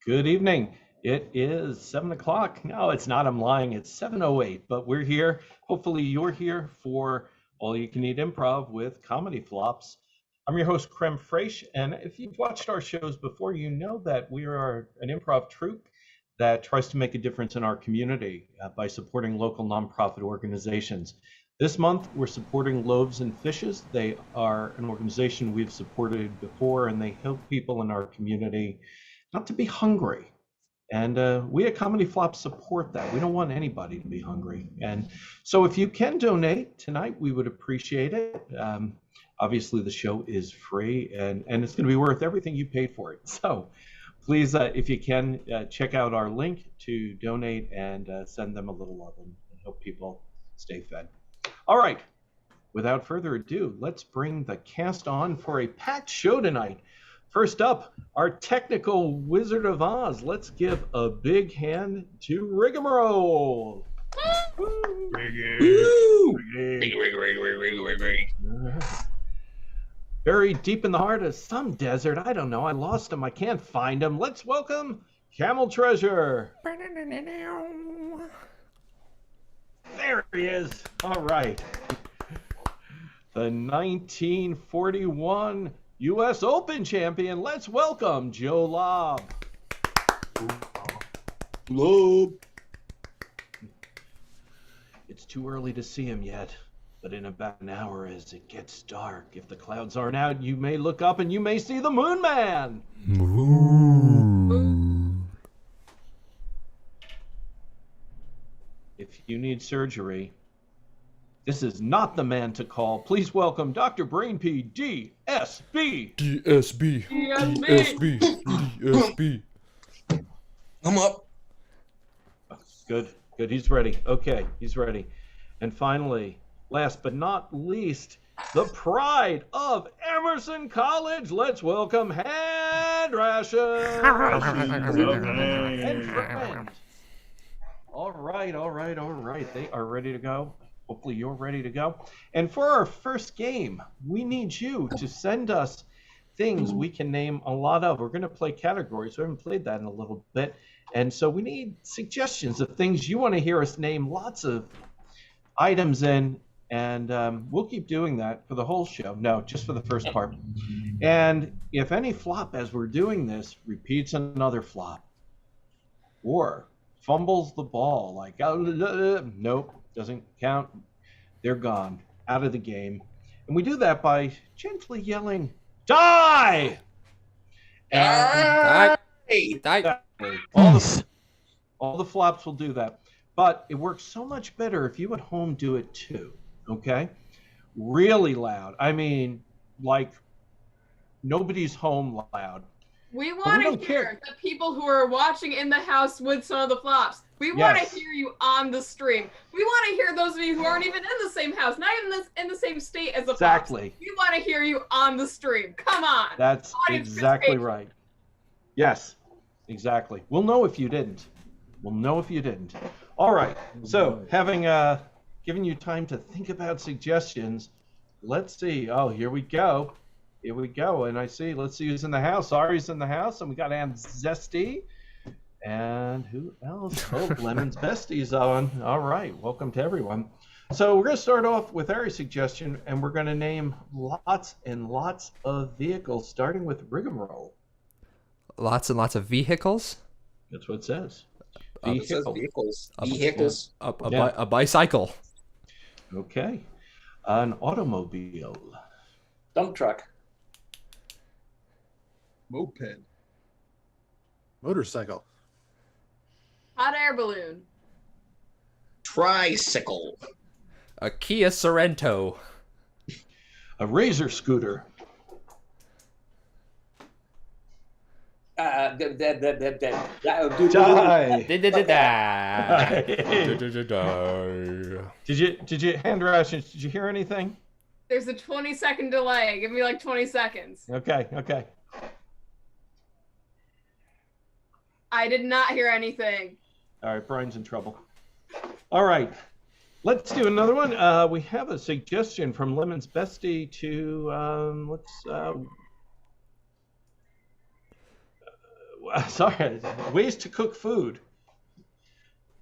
Good evening. It is 7 o'clock. No, it's not. I'm lying. It's 7:08, but we're here. Hopefully you're here for All You Can Eat Improv with Comedy Flops. I'm your host, Creme Fraiche, and if you've watched our shows before, you know that we are an improv troupe that tries to make a difference in our community by supporting local nonprofit organizations. This month, we're supporting Loaves and Fishes. They are an organization we've supported before, and they help people in our community not to be hungry. And we at Comedy Flops support that. We don't want anybody to be hungry. And so if you can donate tonight, we would appreciate it. Obviously, the show is free, and it's going to be worth everything you paid for it. So please, if you can, check out our link to donate and send them a little love and help people stay fed. All right, without further ado, let's bring the cast on for a packed show tonight. First up, our technical Wizard of Oz. Let's give a big hand to Rigamarole. Buried deep in the heart of some desert. I don't know. I lost him. I can't find him. Let's welcome Camel Treasure. There he is. All right. The 1941 U.S. Open champion. Let's welcome Joe Lobb. Lobb. It's too early to see him yet, but in about an hour as it gets dark, if the clouds aren't out, you may look up and you may see the Moonman. If you need surgery, this is not the man to call. Please welcome Dr. Brainpee, DSB. DSB. I'm up. Good. He's ready. Okay, he's ready. And finally, last but not least, the pride of Emerson College. Let's welcome Rations. And friend. All right. They are ready to go. Hopefully you're ready to go. And for our first game, we need you to send us things we can name a lot of. We're going to play categories. We haven't played that in a little bit. And so we need suggestions of things you want to hear us name lots of items in. And we'll keep doing that for the whole show. No, just for the first part. And if any flop as we're doing this repeats another flop or fumbles the ball, like, nope, doesn't count, they're gone, out of the game. And we do that by gently yelling, die! And Die. all the flops will do that. But it works so much better if you at home do it too, okay? Really loud. I mean, like, nobody's home loud. We want to hear the people who are watching in the house with some of the flops. We want to hear you on the stream. We want to hear those of you who aren't even in the same house, not even in the same state as the flops. We want to hear you on the stream. Come on. That's exactly right. Yes, exactly. We'll know if you didn't. All right. So having given you time to think about suggestions, let's see. Oh, here we go. And I see, let's see who's in the house. Ari's in the house, and we got Aunt Zesty. And who else? Oh, Lemon's Bestie's on. All right, welcome to everyone. So we're going to start off with Ari's suggestion, and we're going to name lots and lots of vehicles, starting with Rigamarole. Lots and lots of vehicles? That's what it says. It says vehicles. A bicycle. Okay. An automobile. Dump truck. Moped. Motorcycle. Hot air balloon. Tricycle. A Kia Sorento. A Razor scooter. Die. Did you hand Rations? Did you hear anything? There's a 20-second delay. Give me like 20 seconds. Okay. I did not hear anything. All right, Brian's in trouble. All right, let's do another one. We have a suggestion from Lemon's Bestie to sorry, ways to cook food.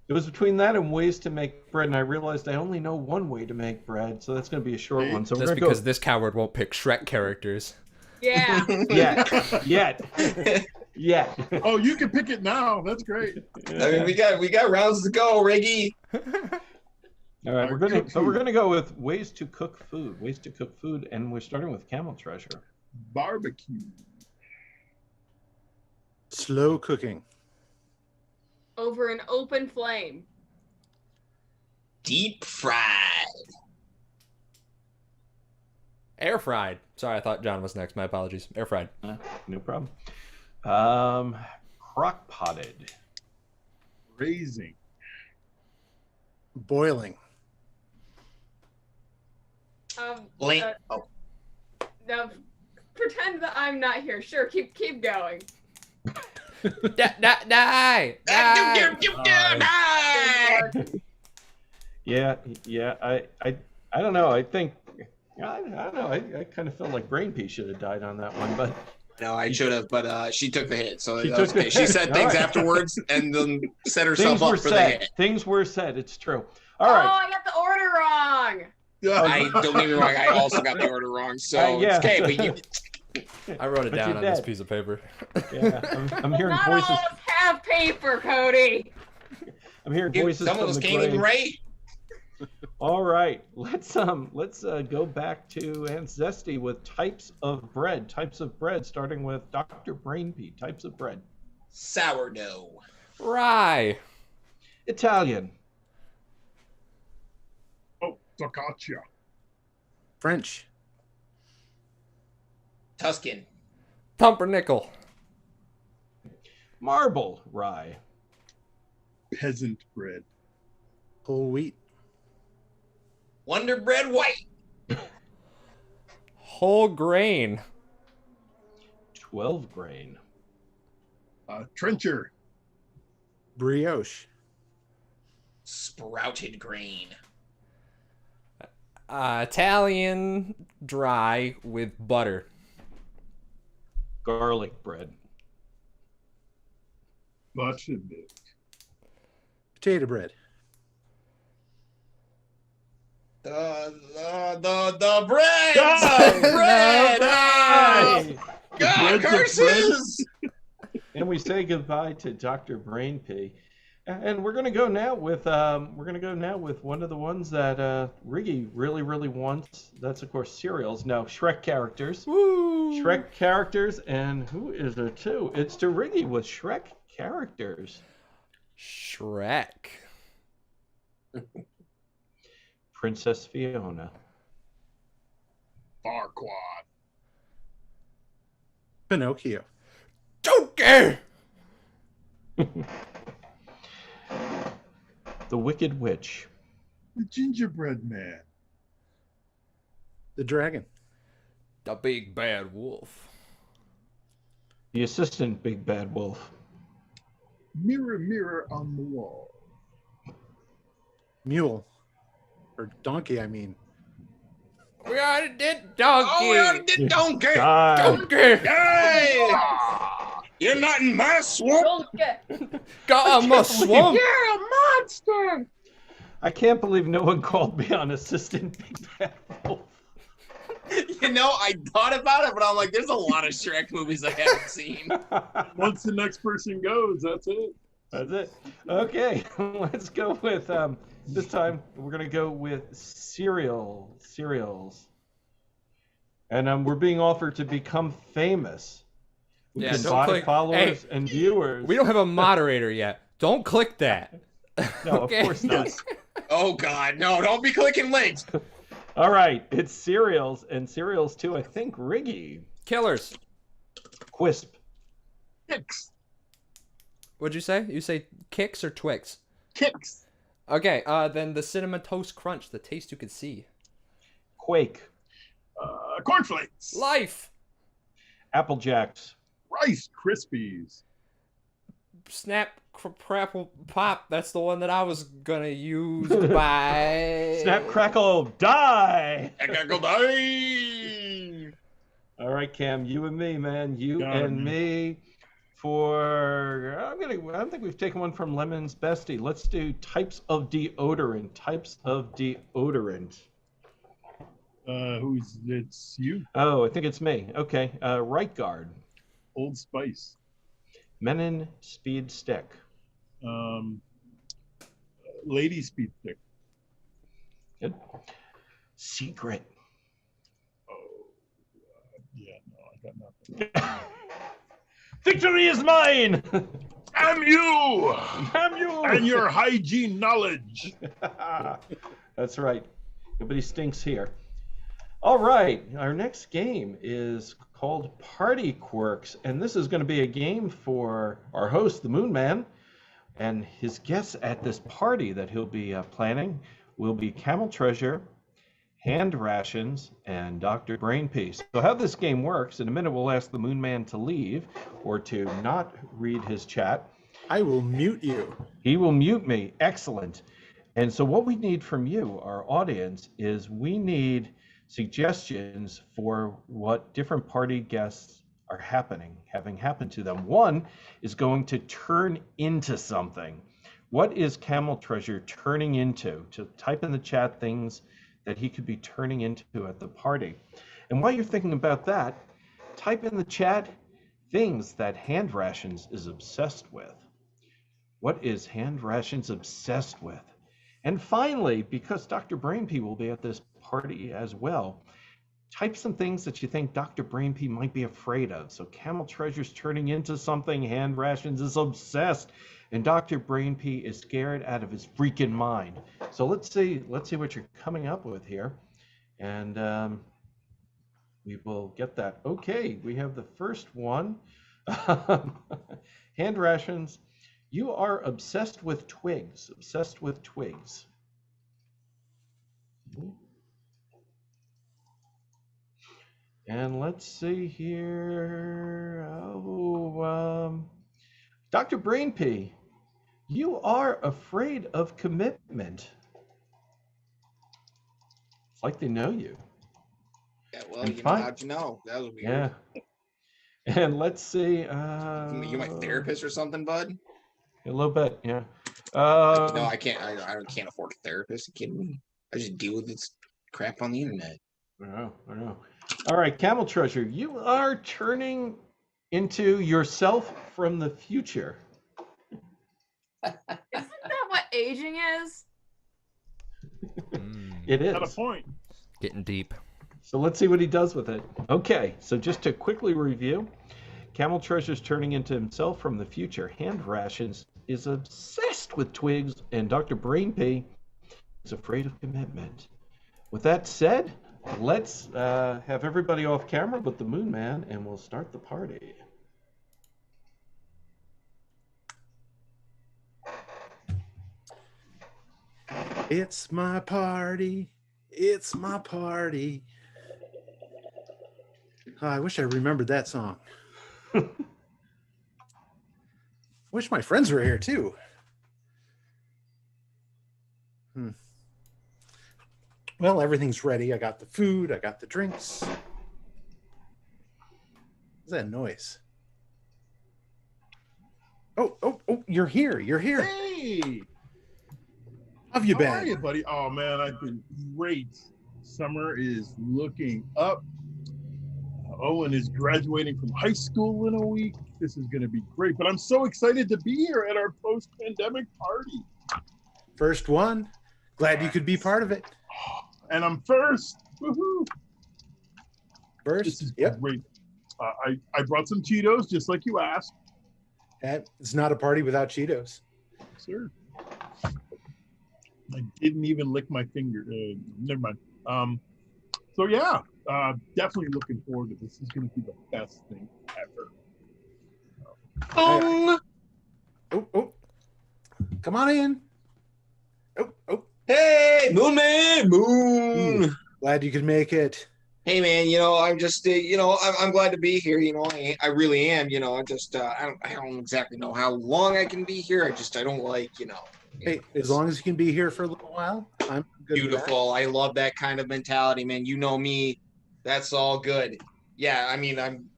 It was between that and ways to make bread, and I realized I only know one way to make bread, so that's going to be a short one. So That's because this coward won't pick Shrek characters. Yeah. Yet. Oh, you can pick it now. That's great. I mean, we got rounds to go, Riggy. All right, we're gonna go with ways to cook food. Ways to cook food, and we're starting with Camel Treasure. Barbecue. Slow cooking. Over an open flame. Deep fried. Air fried. Sorry, I thought John was next. My apologies. Air fried. No problem. Crock potted. Raising. Boiling. Blink. No, pretend that I'm not here. Sure, keep going. Die! Yeah. I don't know. I think I don't know. I kind of felt like Brainpee should have died on that one, but No, I should have, but she took the hit, so She that was took the okay. She hit. said All things right. afterwards and then set herself things up were for the said. hit. Things were said. It's true. All Oh, right. I got the order wrong. I don't get me wrong. I also got the order wrong, so yeah. it's okay. But you, I wrote it But down you on this did. piece of paper. Yeah, I'm hearing Not voices. all of us have paper, Cody. I'm hearing voices some of from us the can't even grave. write. All right, let's go back to Aunt Zesty with types of bread. Types of bread, starting with Dr. Brainpee. Types of bread. Sourdough. Rye. Italian. Oh, focaccia. French. Tuscan. Pumpernickel. Marble rye. Peasant bread. Whole wheat. Wonder Bread White. Whole grain. 12 grain. Trencher. Brioche. Sprouted grain. Italian dry with butter. Garlic bread. Buttermilk. Potato bread. The bread. Die! Bread. Die! God, curses. And we say goodbye to Dr. Brainpee. And we're gonna go now with one of the ones that Riggy really, really wants. That's of course cereals. No, Shrek characters. Woo! Shrek characters, and who is it to? It's to Riggy with Shrek characters. Shrek. Princess Fiona. Farquaad. Pinocchio. Donkey. The Wicked Witch. The gingerbread man. The dragon. The big bad wolf. The Assistant Big Bad Wolf. Mirror, mirror on the wall. Mule. Or donkey, I mean. We already did donkey. Oh, we already did donkey. Die. Donkey. Hey! You're not in my swamp. Don't get. Got him a swamp. You're a monster. I can't believe no one called me on Assistant Big Bad Wolf. You know, I thought about it, but I'm like, there's a lot of Shrek movies I haven't seen. Once the next person goes, that's it. That's it. Okay, let's go with this time we're gonna go with cereals, and we're being offered to become famous. We Yeah, can don't buy click- followers Hey, and viewers. We don't have a moderator yet. Don't click that. No, Okay. of course not. Oh, God, no, don't be clicking links. All right, it's cereals and cereals too. I think Riggy, Killers. Quisp, Kicks. What'd you say? You say Kicks or Twix? Kicks. Okay, then the Cinnamon Toast Crunch, the taste you could see. Quake, Cornflakes. Life. Apple Jacks, Rice Krispies. Snap, Crapple, Pop. That's the one that I was gonna use by... Snap, Crackle, Die. I gotta go die. All right, Cam, you and me, man. You Got and it. me. for I don't think we've taken one from Lemon's Bestie. Let's do types of deodorant. Types of deodorant. It's you. Oh, I think it's me. Okay. Right guard. Old Spice. Menon Speed Stick. Lady Speed Stick. Good. Secret. Yeah, no, I got nothing. Victory is mine. Damn you! Damn you! And your hygiene knowledge. That's right. Nobody stinks here. All right. Our next game is called Party Quirks, and this is going to be a game for our host, the Moonman, and his guests at this party that he'll be planning will be Camel Treasure, Hand Rations, and Dr. Brainpee. So how this game works, in a minute we'll ask the Moonman to leave or to not read his chat. I will mute you. He will mute me. Excellent. And so what we need from you, our audience, is we need suggestions for what different party guests are having happened to them. One is going to turn into something. What is Camel Treasure turning into? To type in the chat things that he could be turning into at the party. And while you're thinking about that, type in the chat things that Hand Rations is obsessed with. What is Hand Rations obsessed with? And finally, because Dr. Brainpee will be at this party as well, type some things that you think Dr. Brainpee might be afraid of. So Camel Treasure's turning into something, Hand Rations is obsessed, and Dr. Brainpee is scared out of his freaking mind. So let's see what you're coming up with here, and we will get that. Okay, we have the first one. Hand Rations. You are obsessed with twigs. Obsessed with twigs. And let's see here. Dr. Brainpee, you are afraid of commitment. It's like they know you. Yeah, well, And you know, fine. how'd you know? That was weird. Yeah. And let's see. You my therapist or something, bud? A little bit, yeah. No, I can't. I can't afford a therapist. Are you kidding me? I just deal with this crap on the internet. I know. All right, Camel Treasure, you are turning into yourself from the future. Isn't that what aging is? It is. Got a point. Getting deep. So let's see what he does with it. Okay, so just to quickly review, Camel Treasure's turning into himself from the future. Hand Rations is obsessed with twigs, and Dr. Brainpee is afraid of commitment. With that said, let's have everybody off camera but the Moonman, and we'll start the party. It's my party. It's my party. Oh, I wish I remembered that song. Wish my friends were here too. Well, everything's ready. I got the food. I got the drinks. What's that noise? Oh, you're here. You're here. Hey! How have you been? How are you, buddy? Oh, man, I've been great. Summer is looking up. Owen is graduating from high school in a week. This is going to be great. But I'm so excited to be here at our post-pandemic party. First one. Glad you could be part of it. And I'm first. Woohoo! First. This is Yep. great. I brought some Cheetos, just like you asked. It's not a party without Cheetos. Sir. I didn't even lick my finger. Never mind. So yeah, definitely looking forward to this. This is going to be the best thing ever. Oh. Come on in. Oh. Hey, Moonman, Moon. Glad you could make it. Hey, man. You know, I'm just, I'm glad to be here. You know, I really am. You know, I just, I don't exactly know how long I can be here. I don't like, Hey, as long as you can be here for a little while, I'm good. Beautiful. I love that kind of mentality, man. You know me. That's all good. Yeah, I mean, I'm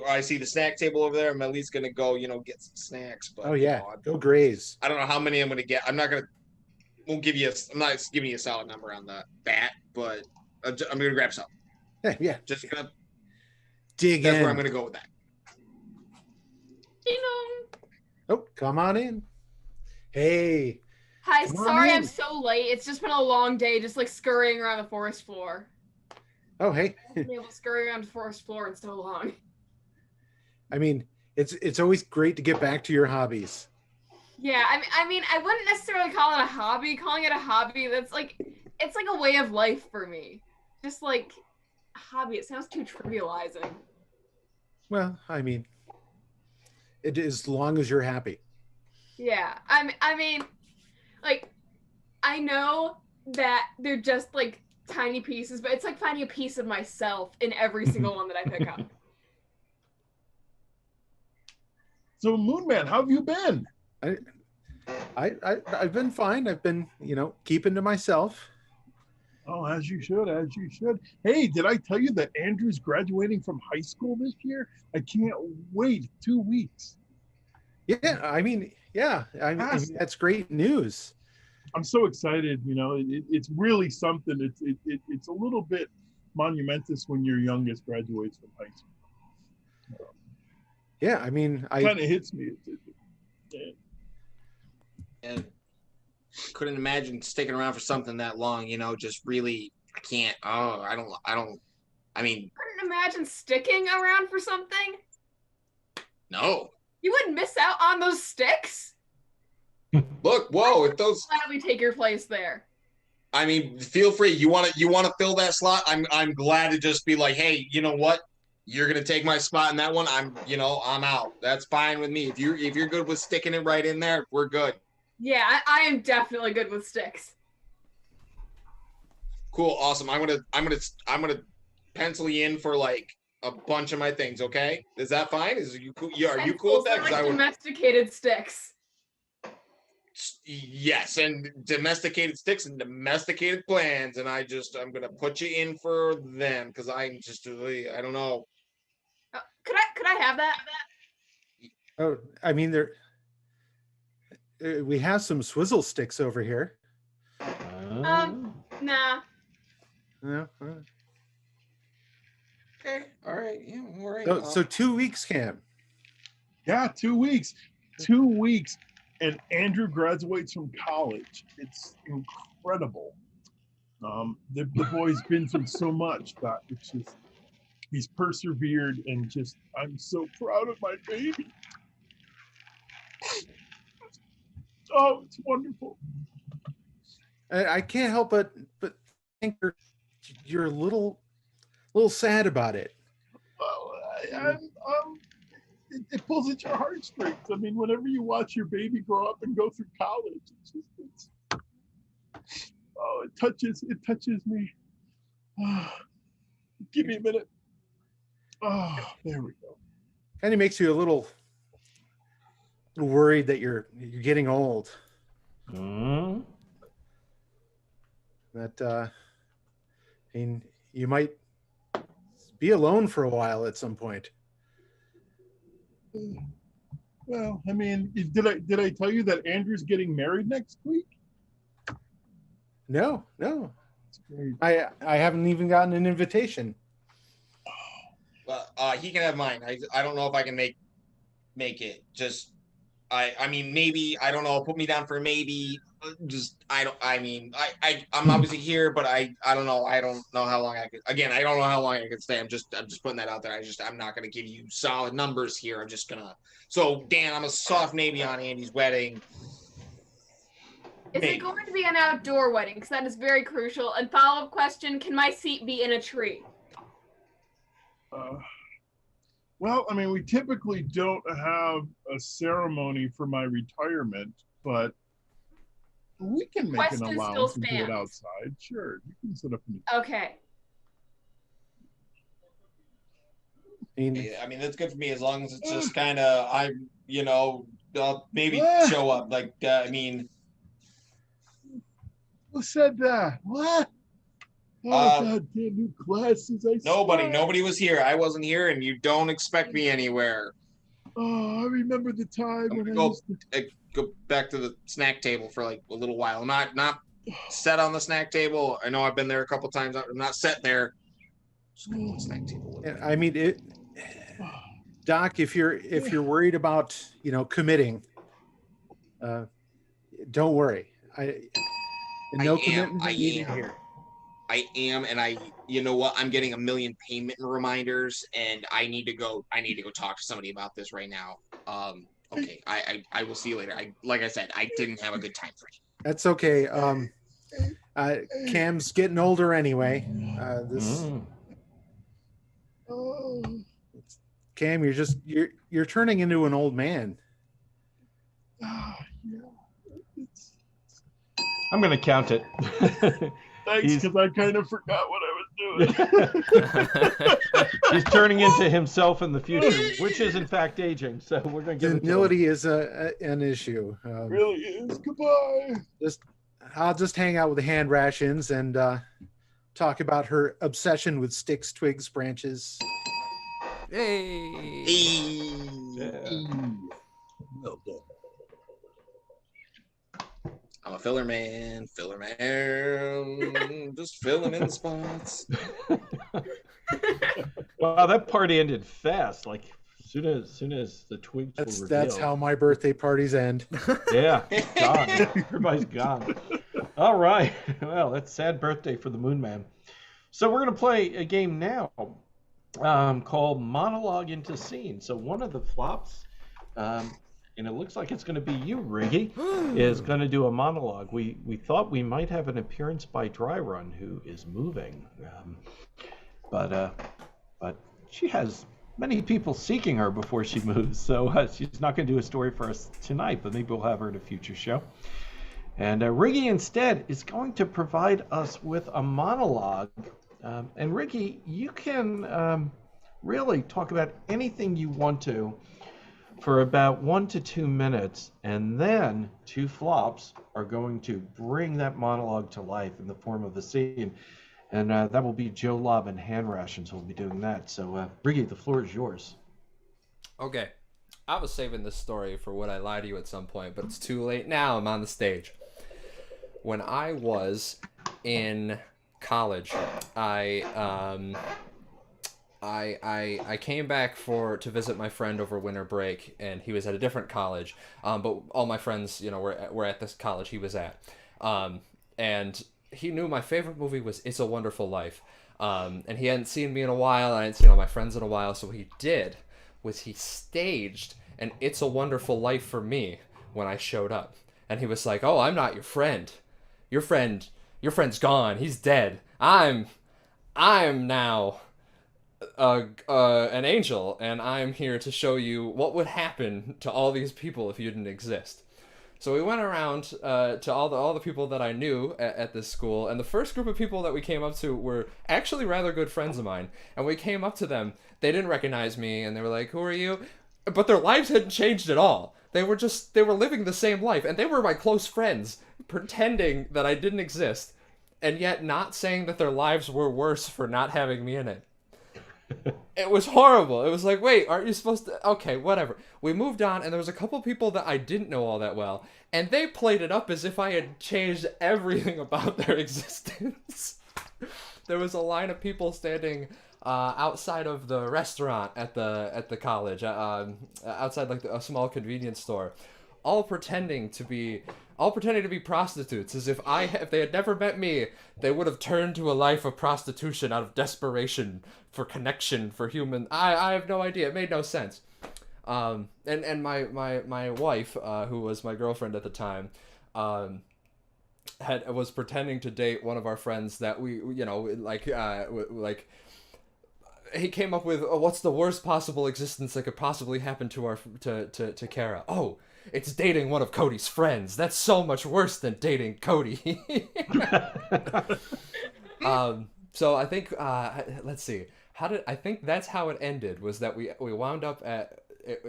I see the snack table over there. I'm at least gonna go, get some snacks. But Oh yeah, you know, go graze. I don't know how many I'm gonna get. I'm not giving you a solid number on the bat, but I'm gonna grab some. Yeah, Just gonna dig That's in. where I'm gonna go with that. Oh, come on in. Hey. Hi, Come on sorry in. I'm so late. It's just been a long day, just like scurrying around the forest floor. Oh, hey. I haven't been able to scurry around the forest floor in so long. I mean, it's always great to get back to your hobbies. Yeah, I mean, I wouldn't necessarily call it a hobby. Calling it a hobby, it's like a way of life for me. Just like a hobby, it sounds too trivializing. Well, I mean, it is as long as you're happy. Yeah, I mean, like, I know that they're just like tiny pieces, but it's like finding a piece of myself in every single one that I pick up. So Moonman, how have you been? I've been fine. I've been, keeping to myself. Oh, as you should, as you should. Hey, did I tell you that Andrew's graduating from high school this year? I can't wait. 2 weeks. Yeah, I mean, that's great news. I'm so excited. It's really something. It's a little bit monumentous when your youngest graduates from high school. Yeah, I mean, kind of hits me. And couldn't imagine sticking around for something that long. Just really, I can't. Oh, I don't. I mean, Couldn't imagine sticking around for something. no. You wouldn't miss out on those sticks. Look, whoa! If those, Gladly take your place there. I mean, feel free. You want to fill that slot? I'm glad to just be like, hey, you know what? You're gonna take my spot in that one. I'm out. That's fine with me. If you're good with sticking it right in there, we're good. Yeah, I am definitely good with sticks. Cool, awesome. I'm gonna pencil you in for like a bunch of my things. Okay, is that fine? Are you cool with that? Like domesticated sticks. Yes, and domesticated sticks and domesticated plans, and I'm gonna put you in for them because I don't know. Could I have that? Oh, I mean, we have some swizzle sticks over here. Nah. No. Okay, all right, yeah, all right. So 2 weeks, Cam. Yeah, 2 weeks. 2 weeks. And Andrew graduates from college. It's incredible. The boy's been through so much, but it's just, he's persevered, and just, I'm so proud of my baby. Oh, it's wonderful. I can't help but think you're a little sad about it. Well, it pulls at your heartstrings. I mean, whenever you watch your baby grow up and go through college, it touches me. Give me a minute. Oh, there we go. Kind of makes you a little worried that you're getting old. Mm. That I mean, you might be alone for a while at some point. Well, I mean, did I tell you that Andrew's getting married next week? No. I haven't even gotten an invitation. Well, he can have mine. I don't know if I can make it. Just I mean, maybe, I don't know. Put me down for maybe. I'm obviously here, but I don't know. I don't know how long I could. Again, I don't know how long I could stay. I'm just putting that out there. I'm not gonna give you solid numbers here. I'm just gonna. So Dan, I'm a soft maybe on Andy's wedding. Is it going to be an outdoor wedding? Because that is very crucial. And follow-up question: can my seat be in a tree? Well, I mean, we typically don't have a ceremony for my retirement, but we can make an allowance and do it outside. Sure, you can sit up in the Okay. I mean, that's good for me as long as it's just kind of I'll maybe show up. Like I mean, who said that? What? God damn, new classes. Nobody was here. I wasn't here, and you don't expect me anywhere. Oh, I remember the time when Go back to the snack table for like a little while. I'm not set on the snack table. I know I've been there a couple times. I'm not set there. Just go to the snack table. I mean, Doc, if you're worried about committing, don't worry. No commitment needed here. I am, and you know what? I'm getting a million payment reminders, and I need to go talk to somebody about this right now. Okay, I will see you later. Like I said, I didn't have a good time for you. That's okay. Cam's getting older anyway. Cam, you're turning into an old man. Yeah. I'm going to count it. Thanks, because I kind of forgot what I was doing. He's turning into himself in the future, which is in fact aging. So we're going to give senility is an issue. Really is. Goodbye. I'll just hang out with the hand rations and talk about her obsession with sticks, twigs, branches. Hey. Yeah. Well done. I'm a filler man, just filling in the spots. Wow, that party ended fast. Like soon as the twigs were revealed. That's how my birthday parties end. Yeah, gone. Everybody's gone. All right. Well, that's sad birthday for the Moonman. So we're gonna play a game now called Monologue into Scene. So one of the flops. And it looks like it's going to be you, Riggy, is going to do a monologue. We thought we might have an appearance by Dry Run, who is moving, but she has many people seeking her before she moves, so she's not going to do a story for us tonight, but maybe we'll have her in a future show. And Riggy instead is going to provide us with a monologue. And Riggy, you can really talk about anything you want to for about 1 to 2 minutes, and then 2 flops are going to bring that monologue to life in the form of the scene. And that will be Joe, Lobb, and Hand Rations who will be doing that. So, Riggy, the floor is yours. Okay. I was saving this story for when I lie to you at some point, but it's too late now. I'm on the stage. When I was in college, I came back to visit my friend over winter break, and he was at a different college. But all my friends, were at this college he was at. And he knew my favorite movie was It's a Wonderful Life. And he hadn't seen me in a while. I hadn't seen all my friends in a while. So what he did was he staged an It's a Wonderful Life for me when I showed up. And he was like, "Oh, I'm not your friend. Your friend's gone. He's dead. I'm now an angel, and I'm here to show you what would happen to all these people if you didn't exist." So we went around to all the people that I knew at this school, and the first group of people that we came up to were actually rather good friends of mine. And we came up to them, they didn't recognize me, and they were like, "Who are you?" But their lives hadn't changed at all. They were living the same life, and they were my close friends, pretending that I didn't exist, and yet not saying that their lives were worse for not having me in it. It was horrible. It was like, wait, aren't you supposed to? Okay, whatever. We moved on, and there was a couple people that I didn't know all that well, and they played it up as if I had changed everything about their existence. There was a line of people standing outside of the restaurant at the college, outside like a small convenience store, all pretending to be prostitutes, as if they had never met me, they would have turned to a life of prostitution out of desperation for connection, for human. I have no idea. It made no sense. And my wife, who was my girlfriend at the time, was pretending to date one of our friends that we he came up with, what's the worst possible existence that could possibly happen to Kara? Oh, it's dating one of Cody's friends. That's so much worse than dating Cody. So I think let's see. I think that's how it ended, was that we wound up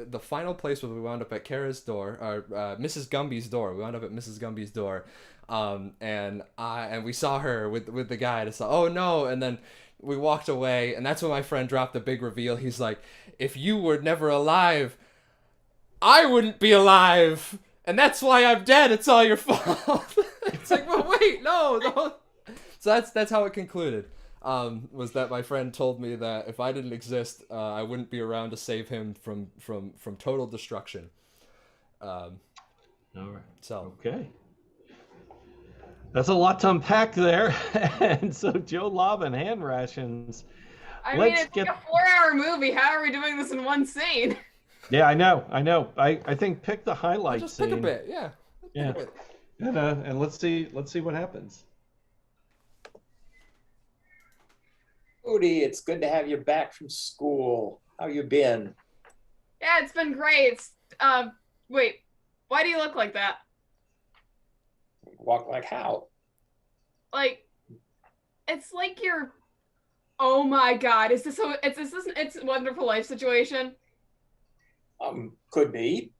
the final place was we wound up at Kara's door, or Mrs. Gumby's door. We wound up at Mrs. Gumby's door, and we saw her with the guy. And it's like, oh no! And then we walked away, and that's when my friend dropped the big reveal. He's like, if you were never alive, I wouldn't be alive, and that's why I'm dead. It's all your fault. It's like, well, wait, no. So that's how it concluded. Was that my friend told me that if I didn't exist, I wouldn't be around to save him from total destruction. All right. So okay, that's a lot to unpack there. And so Joe, Lobb, and hand rations. I mean, it's like a 4-hour movie. How are we doing this in one scene? Yeah, I know. I think pick the highlight just scene. pick a bit, yeah. Yeah. And let's see what happens. Odie, it's good to have you back from school. How you been? Yeah, it's been great. Wait, why do you look like that? Walk like how? Like, it's like you're. Oh my God! Is this it's a Wonderful Life situation? Could be.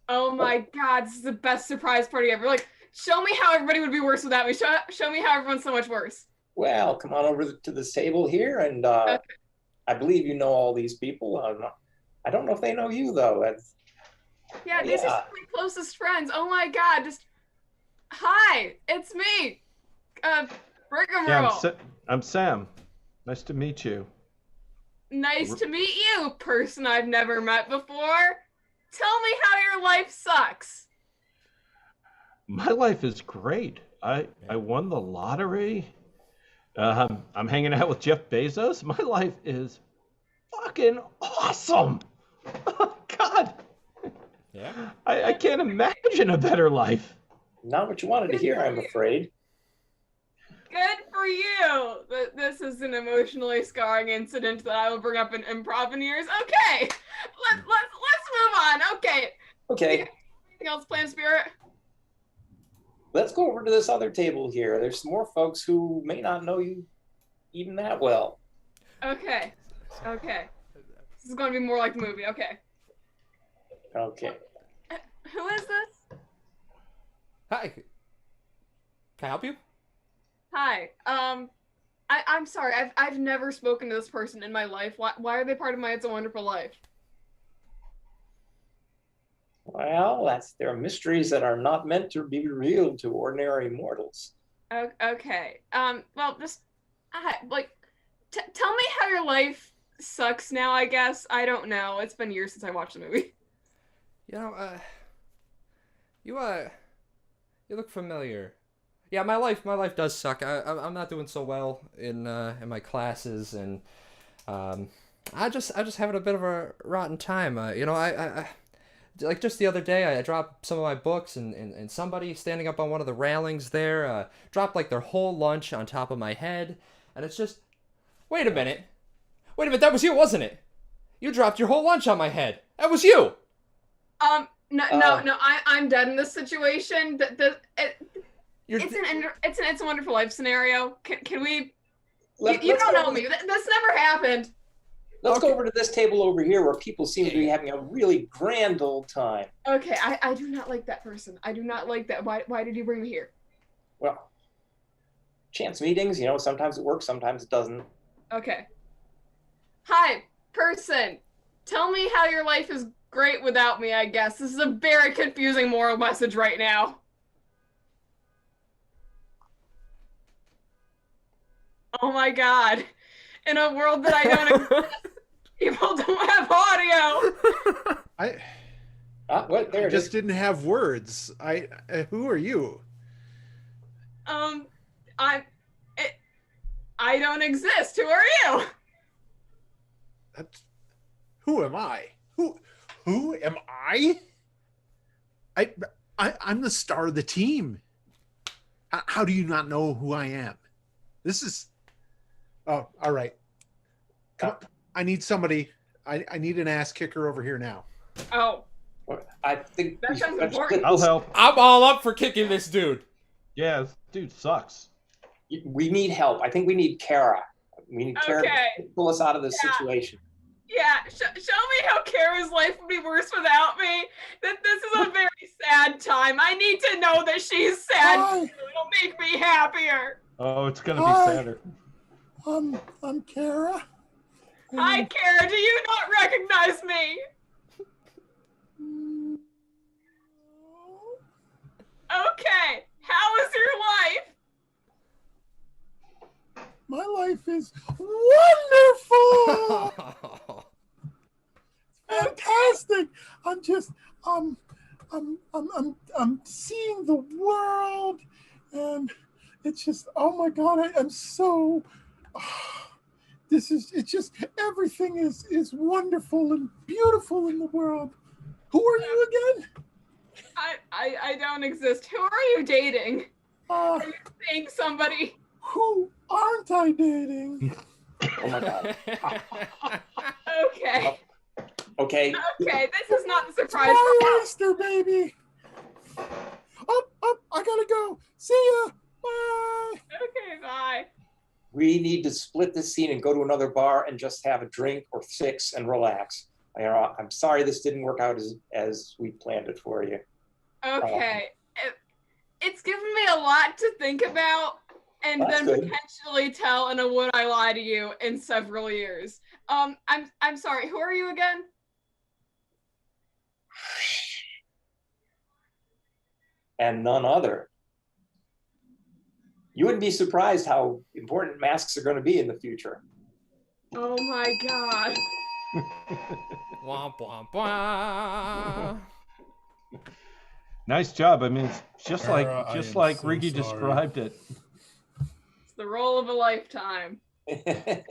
Oh my God! This is the best surprise party ever. Like, show me how everybody would be worse without me. Show me how everyone's so much worse. Well, come on over to this table here, and Okay. I believe you know all these people. I don't know if they know you though. Yeah, these are some of my closest friends. Oh my God! Hi, it's me, Rigamarole. Yeah, I'm Sam. Nice to meet you. Nice to meet you, person I've never met before. Tell me how your life sucks. My life is great. I won the lottery. I'm hanging out with Jeff Bezos. My life is fucking awesome. Oh, God. Yeah. I can't imagine a better life. Not what you wanted to hear, I'm afraid. Good for you. This is an emotionally scarring incident that I will bring up in Improv in years. Okay, let's move on. Okay. Okay. Anything else, Plan Spirit? Let's go over to this other table here. There's some more folks who may not know you even that well. Okay. This is going to be more like the movie. Okay. Okay. Who is this? Hi. Can I help you? Hi. I'm sorry. I've never spoken to this person in my life. Why are they part of my It's a Wonderful Life? Well, there are mysteries that are not meant to be revealed to ordinary mortals. Okay. Well, just tell me how your life sucks now. I guess I don't know. It's been years since I watched the movie. You know, you look familiar. Yeah, my life does suck. I'm not doing so well in my classes, and I just having a bit of a rotten time. You know, I like just the other day I dropped some of my books, and somebody standing up on one of the railings there dropped like their whole lunch on top of my head, and it's just, wait a minute, that was you, wasn't it? You dropped your whole lunch on my head. That was you. No, I'm dead in this situation. It's a Wonderful Life scenario. Can we? You don't know me. This never happened. Let's go over to this table over here where people seem to be having a really grand old time. Okay, I do not like that person. I do not like that. Why did you bring me here? Well, chance meetings, you know, sometimes it works, sometimes it doesn't. Okay. Hi, person. Tell me how your life is great without me, I guess. This is a very confusing moral message right now. Oh my God. In a world that I don't exist, people don't have audio. What? There I it just is. didn't have words. Who are you? I don't exist. Who are you? Who am I? Who am I? I'm the star of the team. How do you not know who I am? This is. Oh, all right. Come on. I need somebody. I need an ass kicker over here now. Oh. I think That sounds important. I'll help. I'm all up for kicking this dude. Yeah, this dude sucks. We need help. I think we need Kara. We need Kara to pull us out of this situation. Yeah, show me how Kara's life would be worse without me. That this is a very sad time. I need to know that she's sad. Hi. It'll make me happier. Oh, it's gonna be Hi. sadder. I'm Kara. Hi, Kara. Do you not recognize me? Okay. How is your life? My life is wonderful. Fantastic. I'm seeing the world, and it's just, oh my God, I'm so, it's just, everything is wonderful and beautiful in the world. Who are you again? I don't exist. Who are you dating? Are you seeing somebody? Who aren't I dating? Oh my God. Okay. Okay. Okay, this is not the surprise. My oyster, baby. Up, I gotta go. See ya. Bye. Okay, bye. We need to split this scene and go to another bar and just have a drink or 6 and relax. I'm sorry this didn't work out as we planned it for you. Okay. It's given me a lot to think about and then good. potentially tell in a Would I Lie to You in several years. I'm sorry, who are you again? And none other. You wouldn't be surprised how important masks are going to be in the future. Oh my God. Wah, wah, wah. Nice job. I mean, it's just Kara, like so Riggy sorry. described it. It's the role of a lifetime.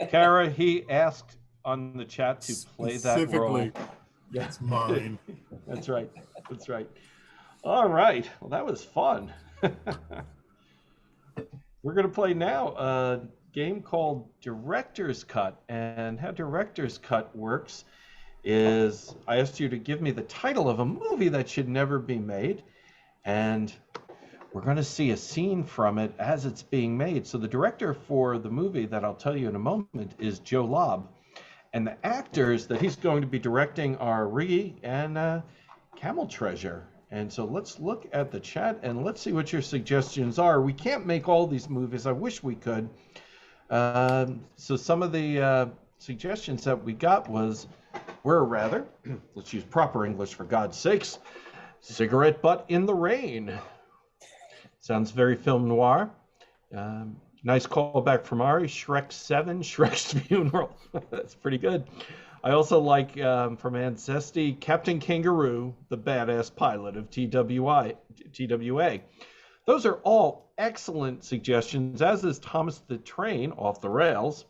Kara, he asked on the chat to play that role. Specifically, that's mine. That's right. That's right. All right. Well, that was fun. We're going to play now a game called Director's Cut. And how Director's Cut works is I asked you to give me the title of a movie that should never be made. And we're going to see a scene from it as it's being made. So the director for the movie that I'll tell you in a moment is Joe Lobb. And the actors that he's going to be directing are Riggy and Camel Treasure. And so let's look at the chat and let's see what your suggestions are. We can't make all these movies. I wish we could. So some of the suggestions that we got were rather, let's use proper English for God's sakes, Cigarette Butt in the Rain. Sounds very film noir. Nice callback from Ari. Shrek 7, Shrek's Funeral. That's pretty good. I also like from Ancestry, Captain Kangaroo, the badass pilot of TWA. Those are all excellent suggestions, as is Thomas the Train, Off the Rails.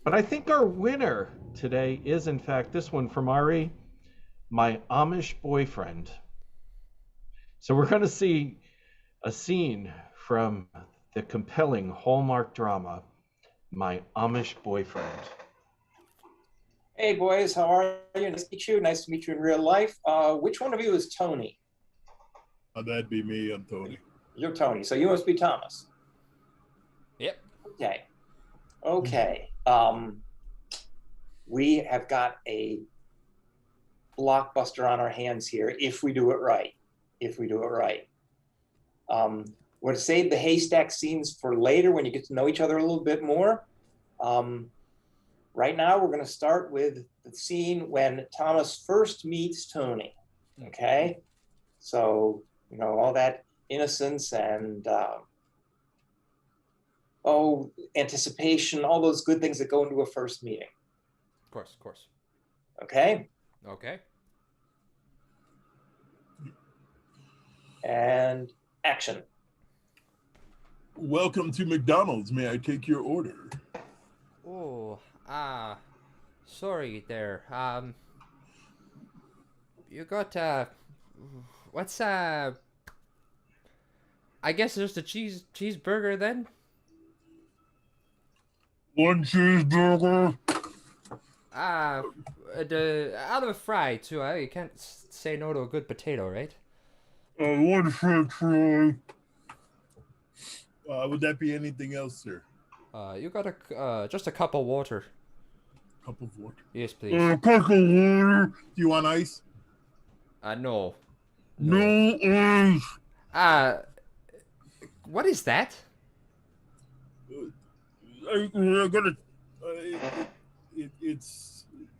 But I think our winner today is, in fact, this one from Ari, My Amish Boyfriend. So we're going to see a scene from the compelling Hallmark drama, My Amish Boyfriend. Hey boys, how are you? Nice to meet you. Nice to meet you in real life. Which one of you is Tony? That'd be me. I'm Tony. You're Tony, so you must be Thomas. Yep. Okay. We have got a blockbuster on our hands here if we do it right. We're going to save the haystack scenes for later when you get to know each other a little bit more. Right now, we're going to start with the scene when Thomas first meets Tony. Okay? So, all that innocence and, anticipation, all those good things that go into a first meeting. Of course. Okay? Okay. And action. Welcome to McDonald's. May I take your order? Oh, sorry there. You got, what's, I guess just a cheeseburger then? One cheeseburger. Out of a fry too. You can't say no to a good potato, right? One French fry. Would that be anything else, sir? You got just a cup of water. cup of water. Yes, please. Cup of water. Do you want ice? No. No ice. What is that? I gotta.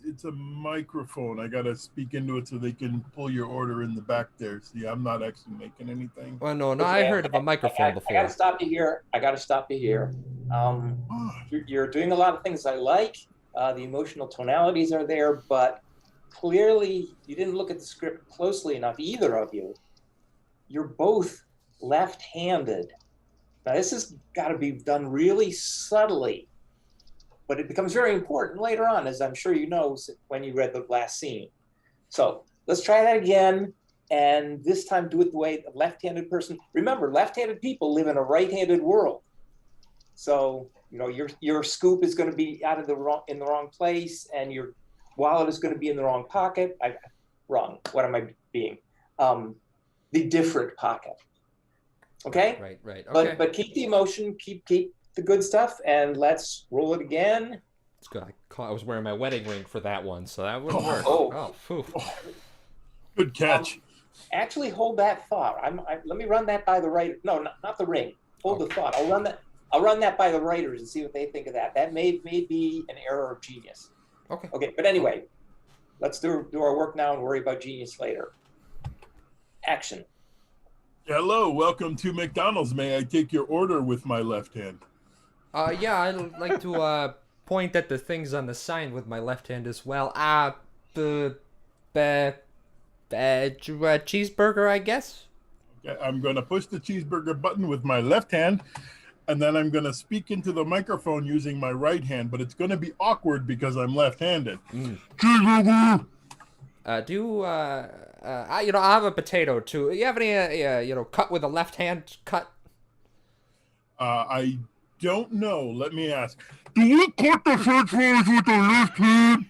It's a microphone. I gotta speak into it so they can pull your order in the back there. See, I'm not actually making anything. Well, no, I heard of a microphone before. I gotta stop you here. You're doing a lot of things I like. The emotional tonalities are there, but clearly you didn't look at the script closely enough, either of you. You're both left-handed. Now, this has got to be done really subtly, but it becomes very important later on, as I'm sure you know when you read the last scene. So let's try that again, and this time do it the way a left-handed person. Remember, left-handed people live in a right-handed world. So your scoop is going to be in the wrong place, and your wallet is going to be in the wrong pocket. Wrong. What am I being? The different pocket. Okay. Right. Okay. But keep the emotion. Keep the good stuff, and let's roll it again. It's good. I was wearing my wedding ring for that one, so that wouldn't work. Oh. Good catch. Actually, hold that thought. Let me run that by the writer. No, not the ring. Hold the thought. I'll run that by the writers and see what they think of that. That may be an error of genius. Okay. But anyway, let's do our work now and worry about genius later. Action. Hello, welcome to McDonald's. May I take your order with my left hand? Yeah, I'd like to point at the things on the sign with my left hand as well. Cheeseburger, I guess. Okay, I'm going to push the cheeseburger button with my left hand, and then I'm going to speak into the microphone using my right hand, but it's going to be awkward because I'm left-handed. Cheeseburger! I have a potato too. You have any, cut with a left hand cut? I don't know. Let me ask. Do you cut the french fries with the left hand?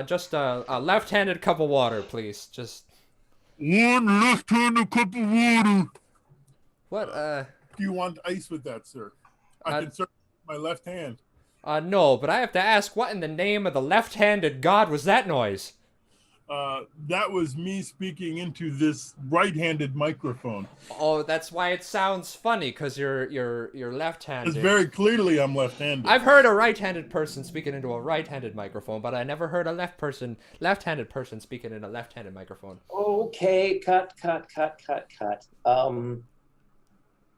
Just a left-handed cup of water, please. Just one left-handed cup of water. What? Do you want ice with that, sir? I can serve my left hand. No, but I have to ask, what in the name of the left-handed god was that noise? That was me speaking into this right-handed microphone. Oh, that's why it sounds funny, because you're left-handed. It's very clearly I'm left-handed. I've heard a right-handed person speaking into a right-handed microphone, but I never heard a left-handed person speaking in a left-handed microphone. Okay, cut.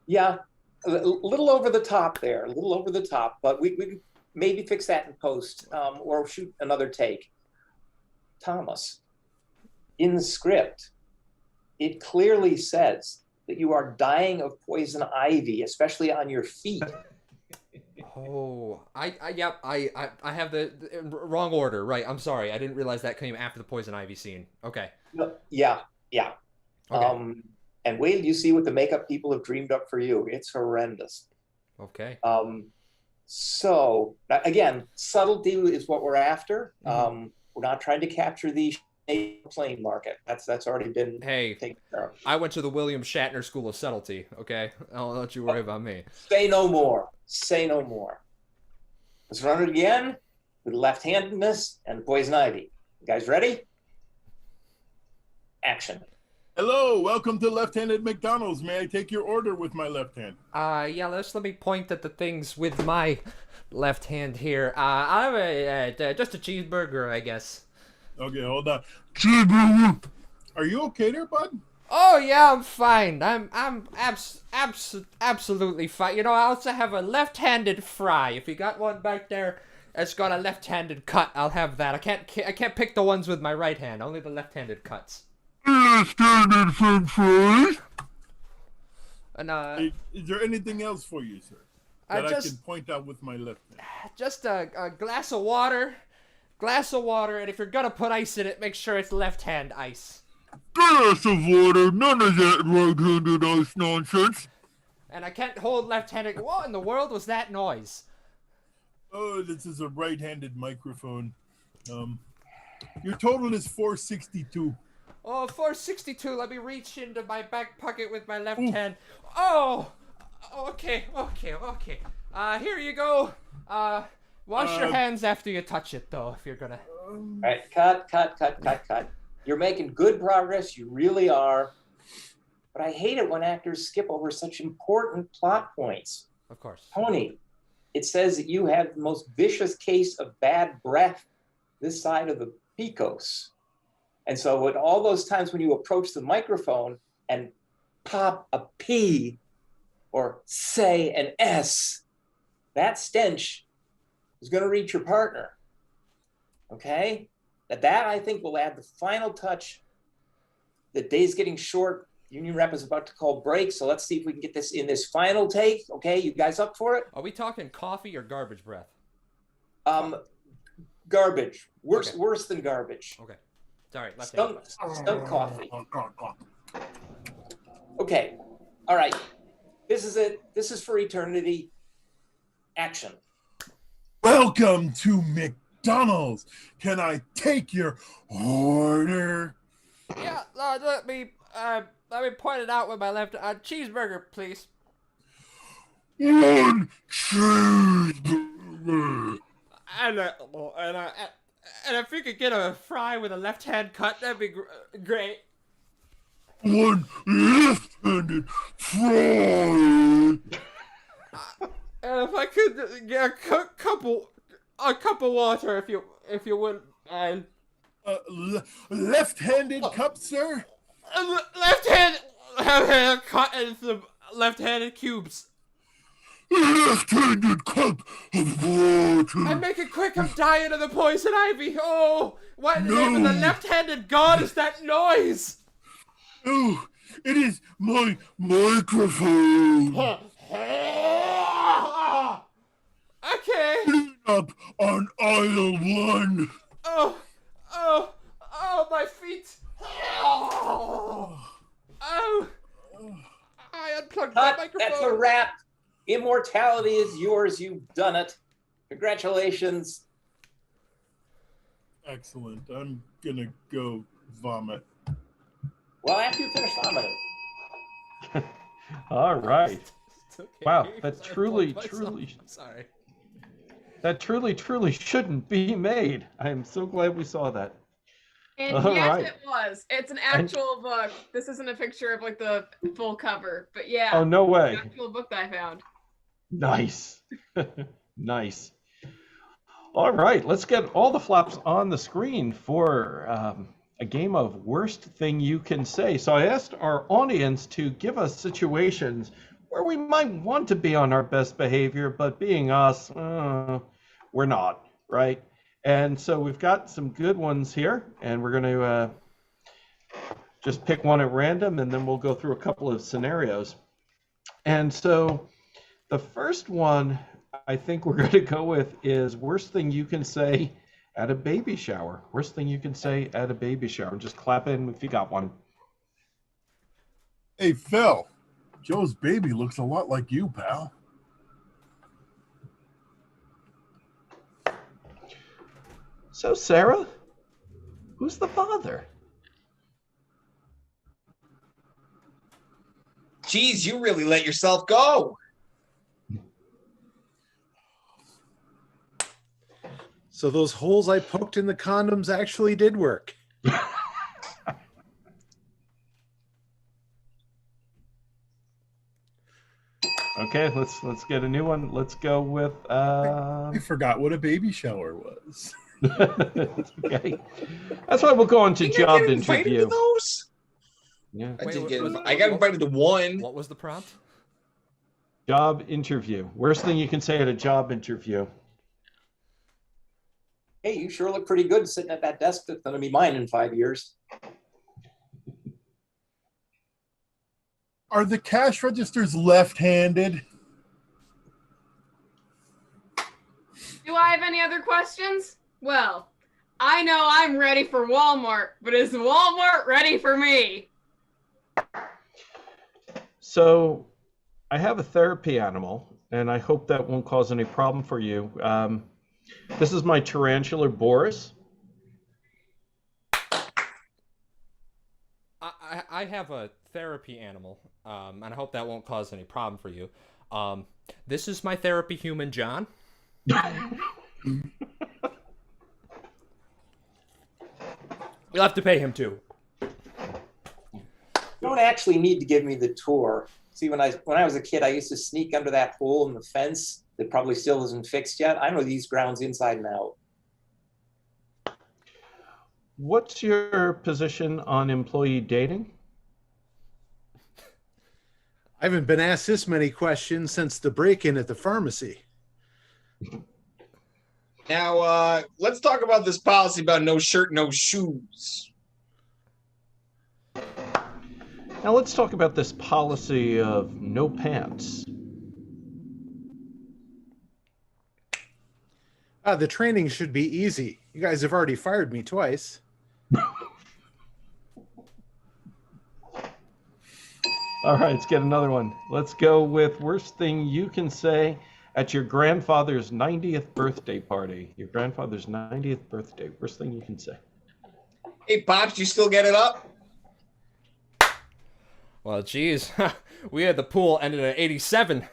Yeah, a little over the top there, but we can maybe fix that in post, or shoot another take. Thomas, in the script, it clearly says that you are dying of poison ivy, especially on your feet. Oh, I have the wrong order. Right, I'm sorry. I didn't realize that came after the poison ivy scene. Okay. Yeah. Okay. And wait till you see what the makeup people have dreamed up for you. It's horrendous. Okay. So again, subtlety is what we're after. We're not trying to capture the plane market. That's already been taken care of. I went to the William Shatner School of Subtlety. Okay, don't you worry about me. Say no more. Let's run it again with left-handedness and poison ivy. You guys ready? Action. Hello, welcome to Left-Handed McDonald's. May I take your order with my left hand? Yeah, let me point at the things with my left hand here. I'll have just a cheeseburger, I guess. Okay, hold on. Cheeseburger! Are you okay there, bud? Oh, yeah, I'm fine. I'm absolutely fine. I also have a left-handed fry. If you got one back there that's got a left-handed cut, I'll have that. I can't pick the ones with my right hand, only the left-handed cuts. Left-handed french fries. And is there anything else for you, sir? That I can point out with my left hand. Just a glass of water, and if you're gonna put ice in it, make sure it's left-hand ice. Glass of water, none of that right-handed ice nonsense. And I can't hold left-handed. What in the world was that noise? Oh, this is a right-handed microphone. Your total is 462. Oh, 462. Let me reach into my back pocket with my left hand. Oh, okay. Here you go. Wash your hands after you touch it, though, if you're gonna. All right, cut. You're making good progress. You really are. But I hate it when actors skip over such important plot points. Of course. Tony, it says that you have the most vicious case of bad breath this side of the Picos. And so at all those times when you approach the microphone and pop a P or say an S, that stench is going to reach your partner. Okay? That I think will add the final touch. The day's getting short. Union rep is about to call break, so let's see if we can get this in this final take. Okay, you guys up for it? Are we talking coffee or garbage breath? Garbage. Worse than garbage. Okay. Sorry. Stunk coffee. Okay. All right. This is it. This is for eternity. Action. Welcome to McDonald's. Can I take your order? Yeah, let me point it out with my left. Cheeseburger, please. One cheeseburger. And if you could get a fry with a left-hand cut, that'd be great. One left-handed fry. And if I could get a cup of water, if you wouldn't mind. Left-handed cup, sir. Left-handed cut and some left-handed cubes. Left-handed cup of water. And make it quick, I'm dying of the poison ivy. Oh, what in the name of the left-handed god is that noise? Oh, it is my microphone. Okay. Clean up on aisle 1. Oh, my feet. Oh, I unplugged my microphone. That's a wrap. Immortality is yours. You've done it. Congratulations. Excellent. I'm gonna go vomit. Well, after you finish vomiting. All right. Okay. Wow, that I'm sorry. That truly shouldn't be made. I'm so glad we saw that. And All yes, right. it was. It's an actual book. This isn't a picture of like the full cover, but yeah. Oh, no way. It's an actual book that I found. Nice. Nice. All right, let's get all the flops on the screen for a game of worst thing you can say. So I asked our audience to give us situations where we might want to be on our best behavior, but being us, we're not, right? And so we've got some good ones here, and we're going to just pick one at random, and then we'll go through a couple of scenarios. And so the first one I think we're going to go with is worst thing you can say at a baby shower. Worst thing you can say at a baby shower. Just clap in if you got one. Hey, Phil. Joe's baby looks a lot like you, pal. So, Sarah, who's the father? Geez, you really let yourself go. So those holes I poked in the condoms actually did work. Okay, let's get a new one. Let's go with I forgot what a baby shower was. okay. That's why we'll go on to job interview. To those? Yeah. I got invited to one. What was the prompt? Job interview. Worst thing you can say at a job interview. Hey, you sure look pretty good sitting at that desk that's going to be mine in 5 years. Are the cash registers left-handed? Do I have any other questions? Well, I know I'm ready for Walmart, but is Walmart ready for me? So I have a therapy animal, and I hope that won't cause any problem for you. This is my tarantula Boris. I have a therapy animal, and I hope that won't cause any problem for you. This is my therapy human, John. You'll have to pay him too. You don't actually need to give me the tour. See, when I was a kid, I used to sneak under that hole in the fence that probably still isn't fixed yet. I know these grounds inside and out. What's your position on employee dating? I haven't been asked this many questions since the break-in at the pharmacy. Now, let's talk about this policy about no shirt, no shoes. Now let's talk about this policy of no pants. The training should be easy. You guys have already fired me twice. All right, let's get another one. Let's go with worst thing you can say at your grandfather's 90th birthday party. Your grandfather's 90th birthday. Worst thing you can say. Hey, Pops, you still get it up? Well, geez, we had the pool ended at 87.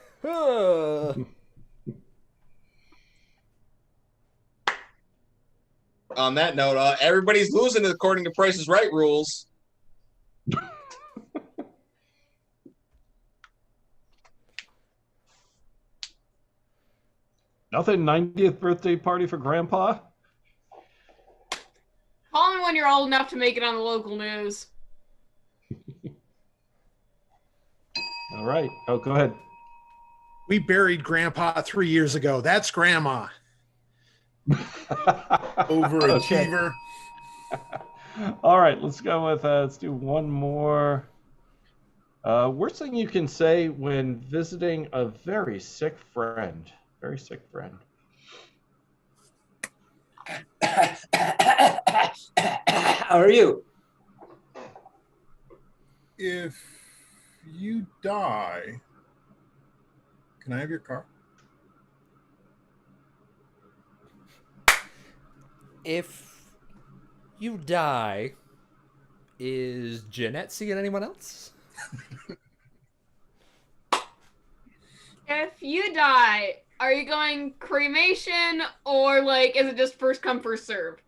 On that note, everybody's losing according to Price is Right rules. Nothing 90th birthday party for Grandpa? Call me when you're old enough to make it on the local news. All right. Oh, go ahead. We buried Grandpa 3 years ago. That's Grandma. Overachiever. All right, let's go with, let's do one more. Worst thing you can say when visiting a very sick friend. Very sick friend. How are you? If you die, can I have your car? If you die, is Jeanette seeing anyone else? If you die, are you going cremation or like is it just first come first serve?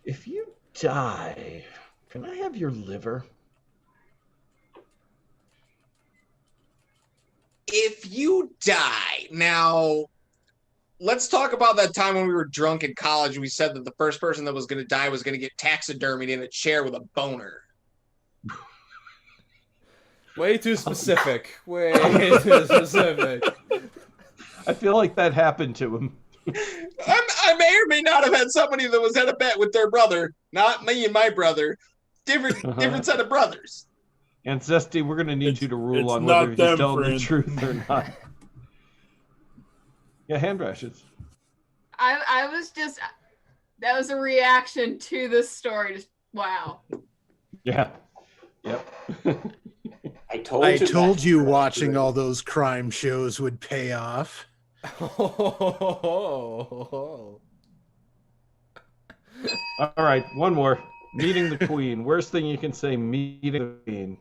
If you die, can I have your liver? If you die, now let's talk about that time when we were drunk in college and we said that the first person that was going to die was going to get taxidermied in a chair with a boner. Way too specific. Way too specific. I feel like that happened to him. I may or may not have had somebody that was at a bet with their brother, not me and my brother. Different set of brothers. And Zesty, we're going to need you to rule on not whether he's them, telling the friend. truth or not. Yeah, hand rashes. I was just, that was a reaction to this story. Just wow. Yeah. Yep. I told you watching all those crime shows would pay off. All right, one more. Meeting the Queen. Worst thing you can say, meeting the Queen.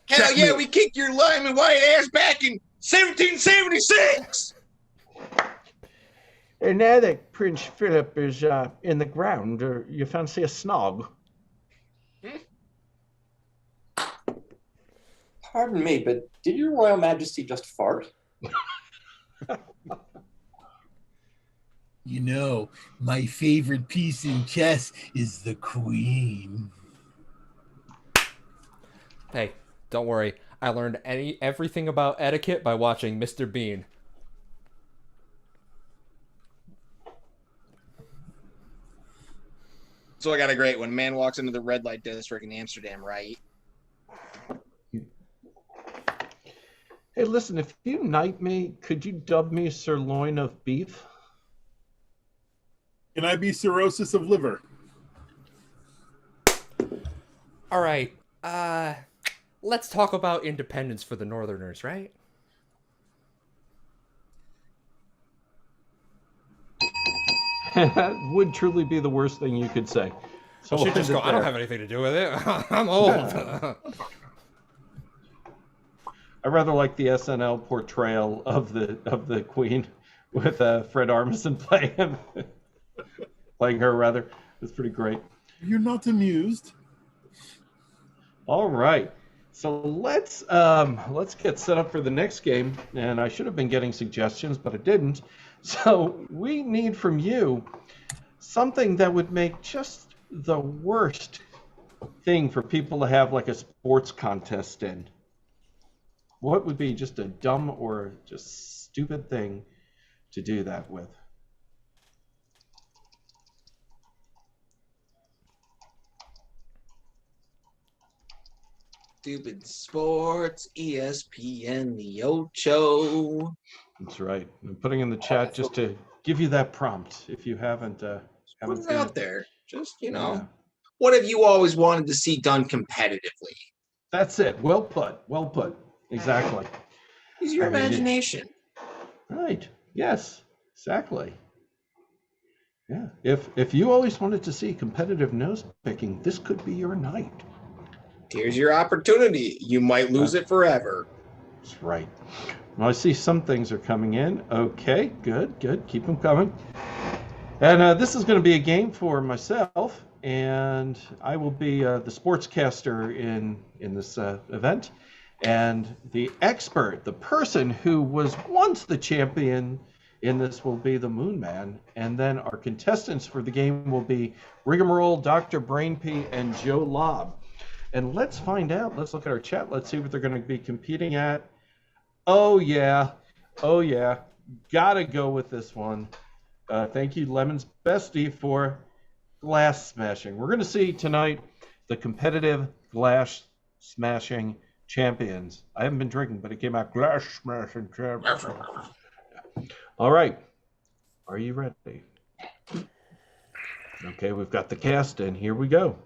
Hell yeah, we kicked your Lyman White ass back in 1776. And now that Prince Philip is in the ground, you fancy a snog? Pardon me, but did your Royal Majesty just fart? You know, my favorite piece in chess is the queen. Hey, don't worry. I learned everything about etiquette by watching Mr. Bean. So I got a great one. Man walks into the red light district in Amsterdam, right? Hey, listen, if you knight me, could you dub me sirloin of beef? Can I be cirrhosis of liver? All right. Let's talk about independence for the Northerners, right? That would truly be the worst thing you could say. So She just go, I don't have anything to do with it. I'm old. All I rather like the SNL portrayal of the Queen with Fred Armisen playing her rather. It's pretty great. You're not amused. All right. So let's get set up for the next game. And I should have been getting suggestions, but I didn't. So we need from you something that would make just the worst thing for people to have like a sports contest in. What would be just a dumb or just stupid thing to do that with? Stupid sports, ESPN, the Ocho. That's right. I'm putting in the chat just to give you that prompt if you haven't. Put it seen out it. there. Just, Yeah. What have you always wanted to see done competitively? That's it. Well put. Well put. Exactly. Use your I mean, imagination. Right. Yes. Exactly. Yeah. If you always wanted to see competitive nose picking, this could be your night. Here's your opportunity. You might lose it forever. That's right. Well, I see some things are coming in. Okay. Good. Keep them coming. And this is going to be a game for myself, and I will be the sportscaster in this event. And the expert, the person who was once the champion in this, will be the Moonman. And then our contestants for the game will be Rigamarole, Dr. Brainpee, and Joe Lobb. And let's find out. Let's look at our chat. Let's see what they're going to be competing at. Oh, yeah. Gotta go with this one. Thank you, Lemon's Bestie, for glass smashing. We're going to see tonight the competitive glass smashing champions. I haven't been drinking, but it came out glass smashing champions. All right. Are you ready? Okay, we've got the cast in. Here we go.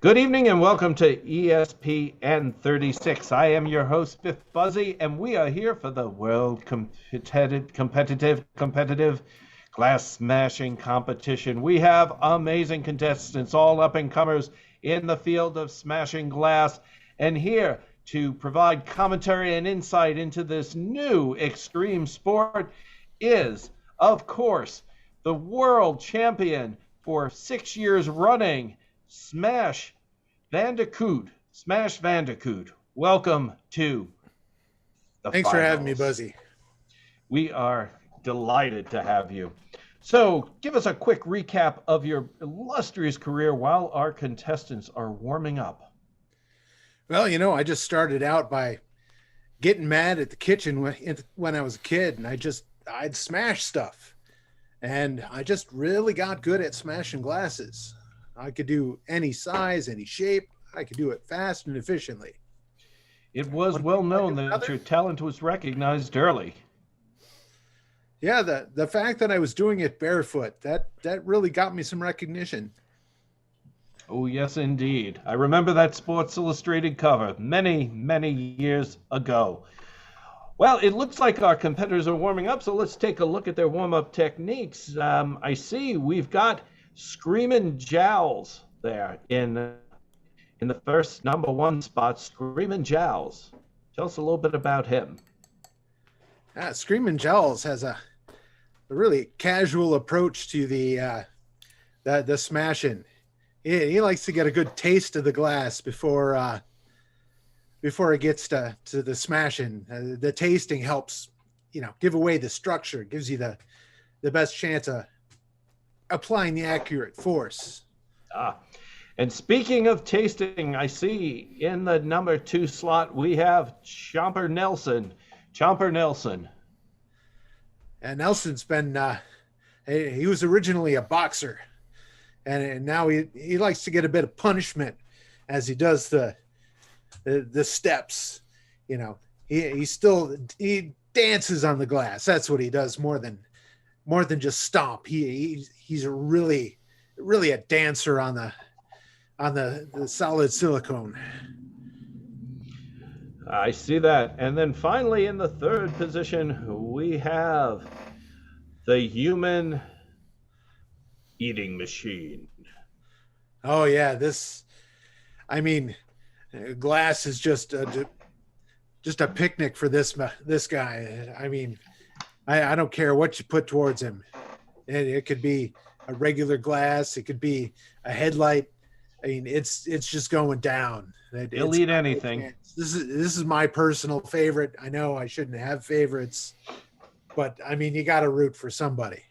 Good evening and welcome to ESPN 36. I am your host, Biff Buzzy, and we are here for the World Competitive Glass Smashing Competition. We have amazing contestants, all up-and-comers in the field of smashing glass, and here to provide commentary and insight into this new extreme sport is, of course, the world champion for 6 years running, Smash Vandecoot. Welcome to the Thanks for having me, Buzzy. We are delighted to have you. So give us a quick recap of your illustrious career while our contestants are warming up. Well, I just started out by getting mad at the kitchen when I was a kid, and I'd smash stuff. And I just really got good at smashing glasses. I could do any size, any shape. I could do it fast and efficiently. It was well known that your talent was recognized early. Yeah, the fact that I was doing it barefoot, that really got me some recognition. Oh, yes, indeed. I remember that Sports Illustrated cover many, many years ago. Well, it looks like our competitors are warming up, so let's take a look at their warm-up techniques. I see we've got Screamin' Jowls there in the first number one spot. Screamin' Jowls. Tell us a little bit about him. Screamin' Jowls has a really casual approach to the smashing. He likes to get a good taste of the glass before it gets to the smashing. The tasting helps, give away the structure, gives you the best chance of applying the accurate force. And speaking of tasting, I see in the number 2 slot we have Chomper Nelson. And Nelson's been he was originally a boxer, and now he likes to get a bit of punishment as he does the steps. He dances on the glass. That's what he does more than just stomp. He's really a dancer on the solid silicone. I see that. And then finally in the third position, we have the human eating machine. Oh yeah, glass is just just a picnic for this guy. I mean, I don't care what you put towards him. It could be a regular glass. It could be a headlight. I mean, it's just going down. He'll eat anything. This is my personal favorite. I know I shouldn't have favorites, but I mean, you got to root for somebody.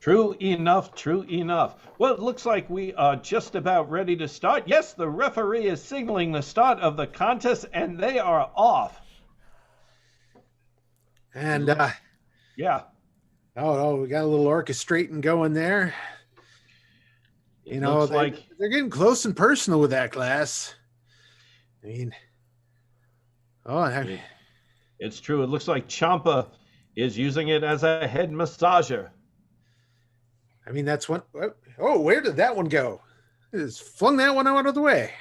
True enough, true enough. Well, it looks like we are just about ready to start. Yes, the referee is signaling the start of the contest, and they are off. And yeah. Oh, we got a little orchestrating going there. You know, they're getting close and personal with that glass. I mean, it's true. It looks like Champa is using it as a head massager. I mean, that's one. Oh, where did that one go? Just flung that one out of the way.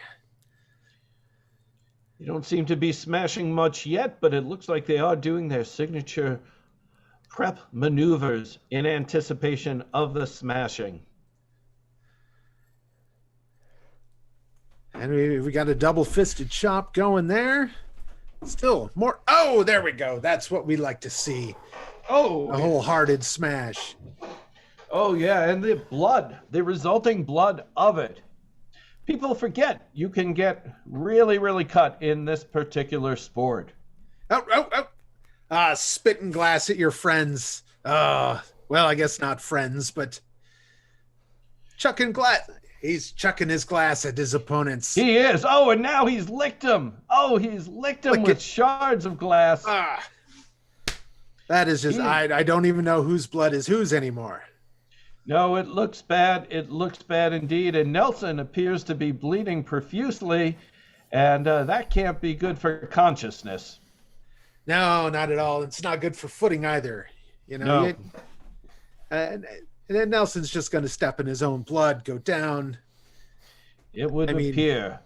You don't seem to be smashing much yet, but it looks like they are doing their signature prep maneuvers in anticipation of the smashing. And we got a double-fisted chop going there. Still more. Oh, there we go. That's what we like to see. Oh, a wholehearted smash. Oh, yeah, and the resulting blood of it. People forget you can get really, really cut in this particular sport. Spitting glass at your friends. Well, I guess not friends, but chucking glass. He's chucking his glass at his opponents. He is. Oh, and now he's licked him. Oh, he's licked him with shards of glass. That is just, I don't even know whose blood is whose anymore. No, it looks bad. It looks bad indeed. And Nelson appears to be bleeding profusely, and that can't be good for consciousness. No, not at all. It's not good for footing either. You know, no. And then Nelson's just going to step in his own blood, go down. It would appear.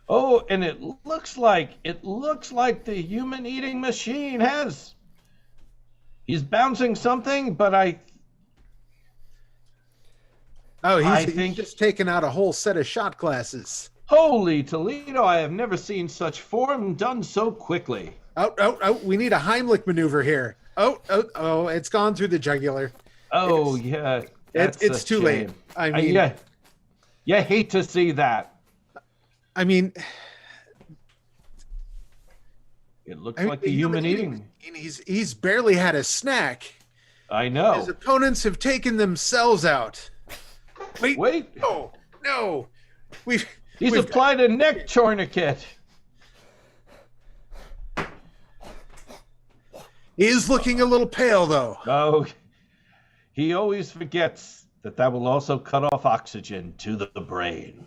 Oh, and it looks like the human eating machine he's bouncing something, but he's just taken out a whole set of shot glasses. Holy Toledo, I have never seen such form done so quickly. Oh, we need a Heimlich maneuver here. Oh, it's gone through the jugular. Oh, yeah. It's too late. I mean, you hate to see that. I mean, it looks like the human eating. He's barely had a snack. I know. His opponents have taken themselves out. Wait. Oh, no. He's applied a neck tourniquet. He is looking a little pale, though. Oh, he always forgets that will also cut off oxygen to the brain.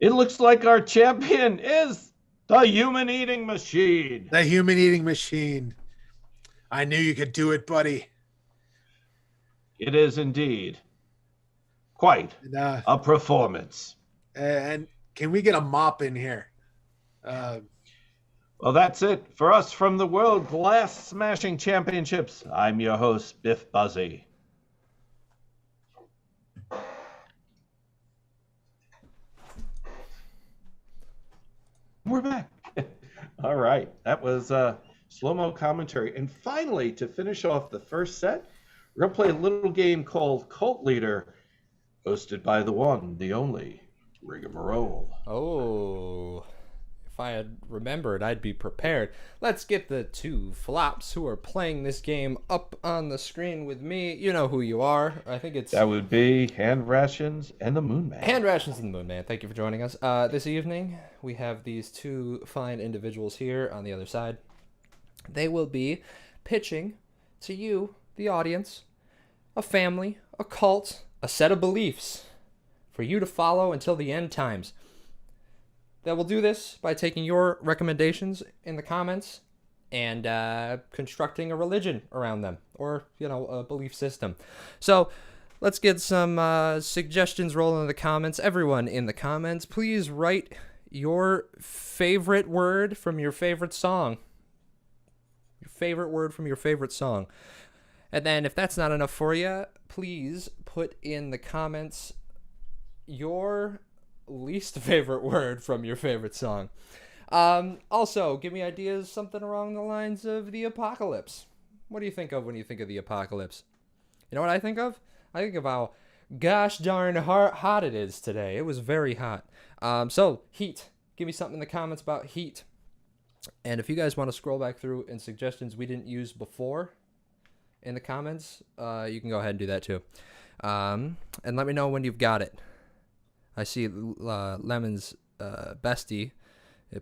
It looks like our champion is the human eating machine. The human eating machine. I knew you could do it, buddy. It is indeed quite a performance. And can we get a mop in here? Well, that's it for us from the World Glass Smashing Championships. I'm your host, Biff Buzzy. We're back. All right. That was Slo-Mo Commentary. And finally, to finish off the first set, we're going to play a little game called Cult Leader, hosted by the one, the only, Rigamarole. Oh, if I had remembered, I'd be prepared. Let's get the two flops who are playing this game up on the screen with me. You know who you are. I think it's... That would be Hand Rations and the Moonman. Hand Rations and the Moonman. Thank you for joining us. This evening, we have these two fine individuals here on the other side. They will be pitching to you, the audience, a family, a cult, a set of beliefs for you to follow until the end times. They will do this by taking your recommendations in the comments and constructing a religion around them, or, a belief system. So let's get some suggestions rolling in the comments. Everyone in the comments, please write your favorite word from your favorite song. Your favorite word from your favorite song. And then if that's not enough for you, please put in the comments your least favorite word from your favorite song. Also, give me ideas, something along the lines of the apocalypse. What do you think of when you think of the apocalypse? You know what I think of? I think of how gosh darn hot it is today. It was very hot. So, heat. Give me something in the comments about heat. And if you guys want to scroll back through and suggestions we didn't use before in the comments, you can go ahead and do that too. And let me know when you've got it. I see Lemon's bestie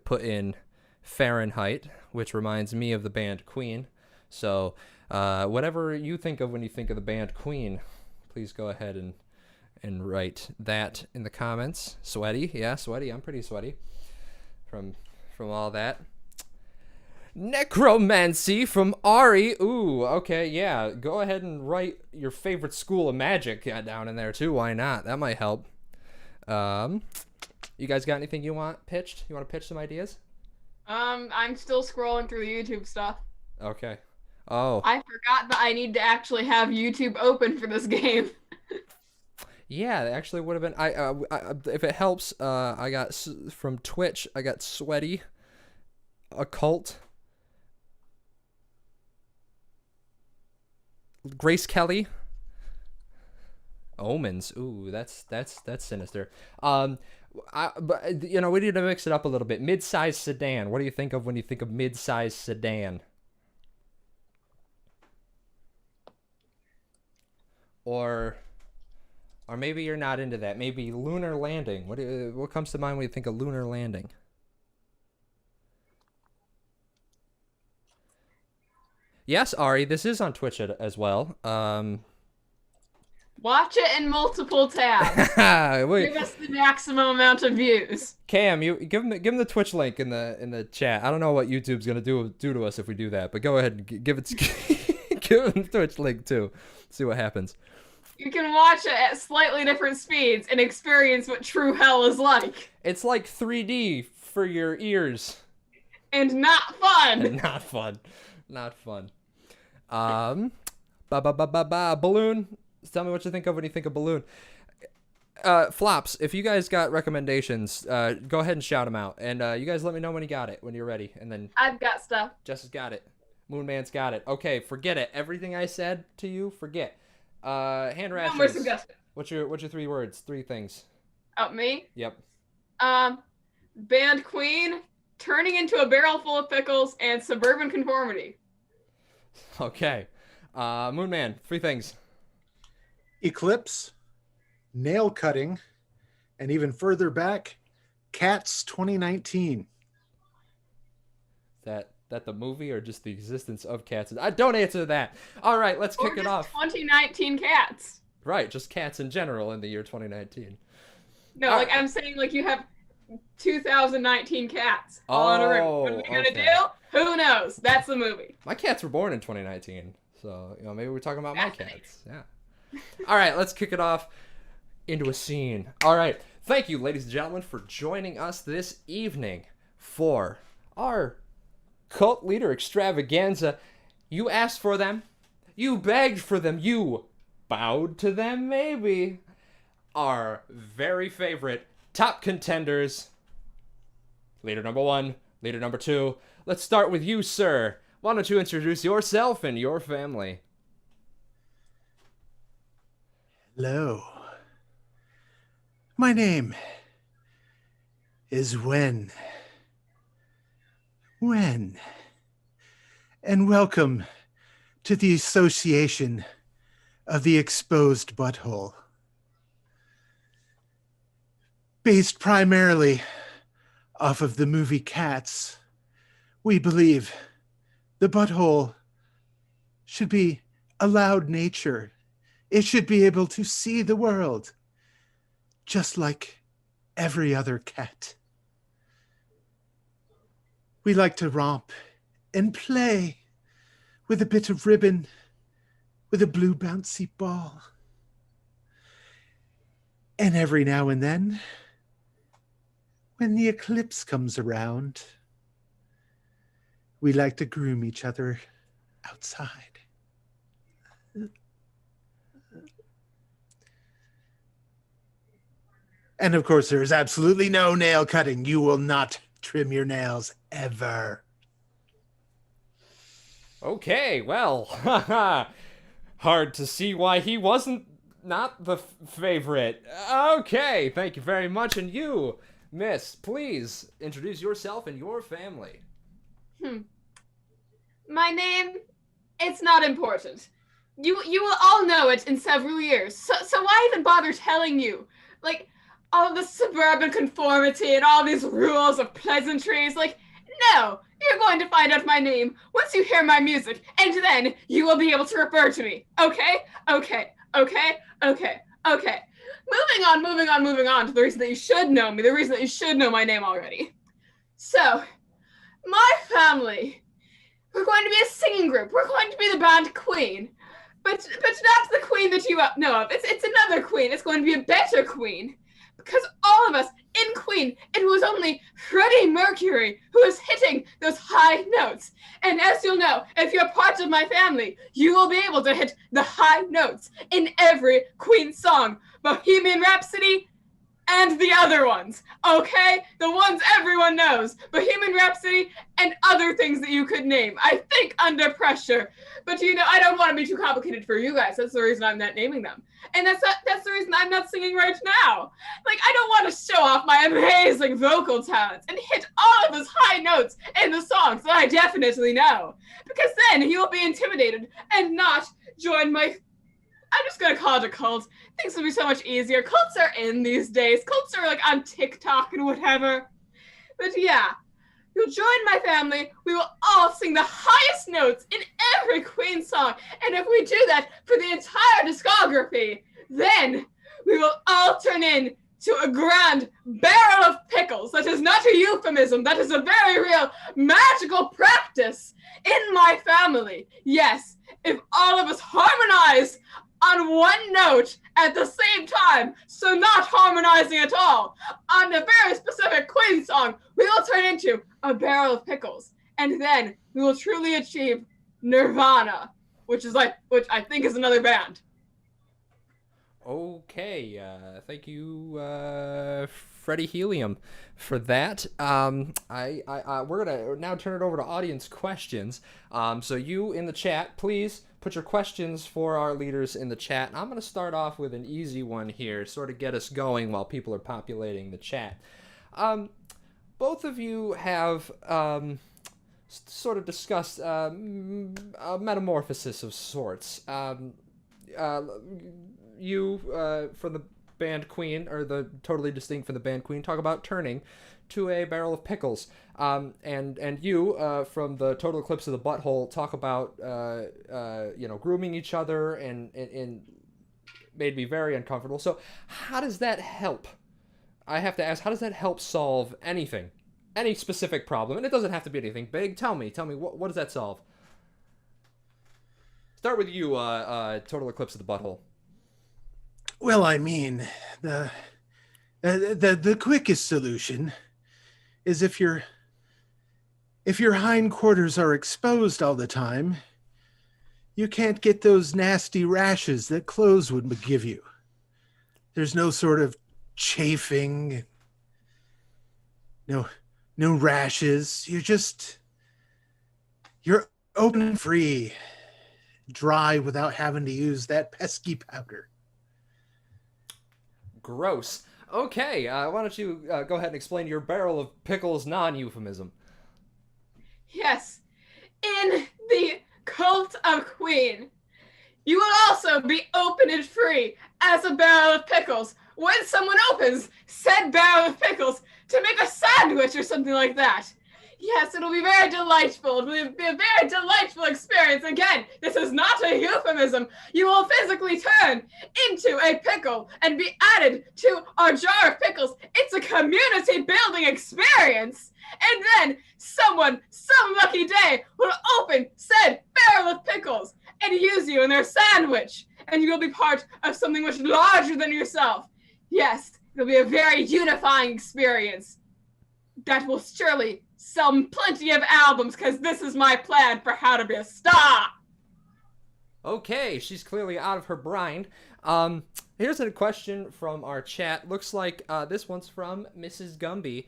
put in Fahrenheit, which reminds me of the band Queen. So whatever you think of when you think of the band Queen, please go ahead and write that in the comments. Sweaty, yeah, sweaty. I'm pretty sweaty from all that. Necromancy from Ari. Ooh, okay, yeah. Go ahead and write your favorite school of magic down in there too. Why not? That might help. You guys got anything you want pitched? You want to pitch some ideas? I'm still scrolling through the YouTube stuff. Okay. Oh. I forgot that I need to actually have YouTube open for this game. Yeah, it actually would have been. I if it helps, I got from Twitch. I got Sweaty, Occult, Grace Kelly, Omens. Ooh, that's sinister. But you know, we need to mix it up a little bit. Mid-size sedan. What do you think of when you think of mid-size sedan? Or maybe you're not into that. Maybe lunar landing. What comes to mind when you think of lunar landing? Yes, Ari, this is on Twitch as well. Watch it in multiple tabs. Give us the maximum amount of views. Cam, you give him the Twitch link in the chat. I don't know what YouTube's gonna do to us if we do that, but go ahead and give it give him the Twitch link too. See what happens. You can watch it at slightly different speeds and experience what true hell is like. It's like 3D for your ears. And not fun. And not fun. Not fun. Balloon. Tell me what you think of when you think of balloon. Flops, if you guys got recommendations, go ahead and shout them out. And you guys let me know when you got it, when you're ready. And then I've got stuff. Jess has got it. Moonman's got it. Okay, forget it. Everything I said to you, forget. Hand rations. No more suggestions. What's your 3 words? 3 things. Oh, me? Yep. Band Queen, turning into a barrel full of pickles, and suburban conformity. Okay. Moonman, 3 things. Eclipse, nail cutting, and even further back, Cats 2019. That the movie or just the existence of cats? I don't answer that. All right, let's kick it off. 2019 cats. Right, just cats in general in the year 2019. No, like I'm saying, like you have 2019 cats all on a ring. What are we gonna do? Who knows? That's the movie. My cats were born in 2019, so maybe we're talking about my cats. Yeah. All right, let's kick it off into a scene. All right, thank you, ladies and gentlemen, for joining us this evening for our Cult Leader Extravaganza. You asked for them. You begged for them. You bowed to them, maybe. Our very favorite top contenders. Leader number 1, leader number 2. Let's start with you, sir. Why don't you introduce yourself and your family? Hello. My name is Wen. And welcome to the Association of the Exposed Butthole. Based primarily off of the movie Cats, we believe the butthole should be allowed nature. It should be able to see the world, just like every other cat. We like to romp and play with a bit of ribbon, with a blue bouncy ball. And every now and then, when the eclipse comes around, we like to groom each other outside. And of course, there is absolutely no nail cutting. You will not trim your nails ever. Okay, well, hard to see why he wasn't not the favorite. Okay, thank you very much. And you, Miss, please introduce yourself and your family. My name, it's not important. You will all know it in several years. So why even bother telling you? Like, all the suburban conformity and all these rules of pleasantries. Like, no, you're going to find out my name once you hear my music, and then you will be able to refer to me. Okay? Okay. Moving on to the reason that you should know me, the reason that you should know my name already. So, my family, we're going to be a singing group. We're going to be the band Queen. But not the Queen that you know of. It's another Queen. It's going to be a better Queen. Because all of us in Queen, it was only Freddie Mercury who was hitting those high notes. And as you'll know, if you're part of my family, you will be able to hit the high notes in every Queen song. Bohemian Rhapsody and the other ones, okay? The ones everyone knows. Bohemian Rhapsody and other things that you could name. I think Under Pressure. But you know, I don't want to be too complicated for you guys. That's the reason I'm not naming them. And that's the reason I'm not singing right now. Like, I don't want to show off my amazing vocal talents and hit all of those high notes in the songs that I definitely know. Because then you'll be intimidated and not join my... I'm just going to call it a cult. Things will be so much easier. Cults are in these days. Cults are like on TikTok and whatever. But yeah, you'll join my family. We will all sing the highest notes in every Queen song. And if we do that for the entire discography, then we will all turn in to a grand barrel of pickles. That is not a euphemism. That is a very real magical practice in my family. Yes, if all of us harmonize on one note at the same time, so not harmonizing at all, on a very specific Queen song, we will turn into a barrel of pickles. And then we will truly achieve Nirvana, which I think is another band. Okay, thank you, Freddie Helium, for that. We're gonna now turn it over to audience questions. So you in the chat, please put your questions for our leaders in the chat. And I'm gonna start off with an easy one here, sort of get us going while people are populating the chat. Both of you have sort of discussed a metamorphosis of sorts. You from the band Queen, or the totally distinct from the band Queen, talk about turning to a barrel of pickles. And you from the Total Eclipse of the Butthole talk about grooming each other and made me very uncomfortable. So how does that help? I have to ask, how does that help solve anything? Any specific problem? And it doesn't have to be anything big. Tell me, what does that solve? Start with you, Total Eclipse of the Butthole. Well, I mean, the quickest solution is if your hindquarters are exposed all the time, you can't get those nasty rashes that clothes would give you. There's no sort of chafing, no rashes. You're open and free, dry without having to use that pesky powder. Gross. Okay, why don't you go ahead and explain your barrel of pickles non-euphemism? Yes. In the cult of Queen, you will also be open and free as a barrel of pickles when someone opens said barrel of pickles to make a sandwich or something like that. Yes, it'll be very delightful. It will be a very delightful experience. Again, this is not a euphemism. You will physically turn into a pickle and be added to our jar of pickles. It's a community building experience. And then someone, some lucky day, will open said barrel of pickles and use you in their sandwich. And you will be part of something much larger than yourself. Yes, it'll be a very unifying experience that will surely sell plenty of albums, because this is my plan for how to be a star. Okay, she's clearly out of her brine. Here's a question from our chat. Looks like this one's from Mrs. Gumby.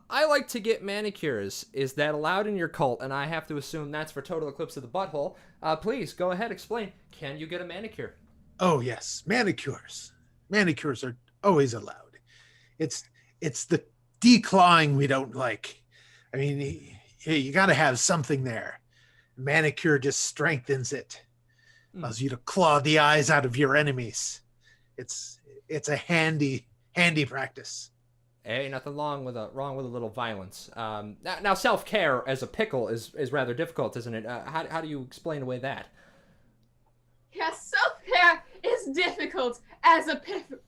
I like to get manicures. Is that allowed in your cult? And I have to assume that's for total eclipse of the butthole. Please, go ahead, explain. Can you get a manicure? Oh, yes. Manicures. Manicures are always allowed. It's the declawing we don't like. I mean, you got to have something there. Manicure just strengthens it. Allows you to claw the eyes out of your enemies. It's a handy practice. Hey, nothing wrong with a little violence. Now self-care as a pickle is rather difficult, isn't it? How do you explain away that? Yes, self-care is difficult as a pickle.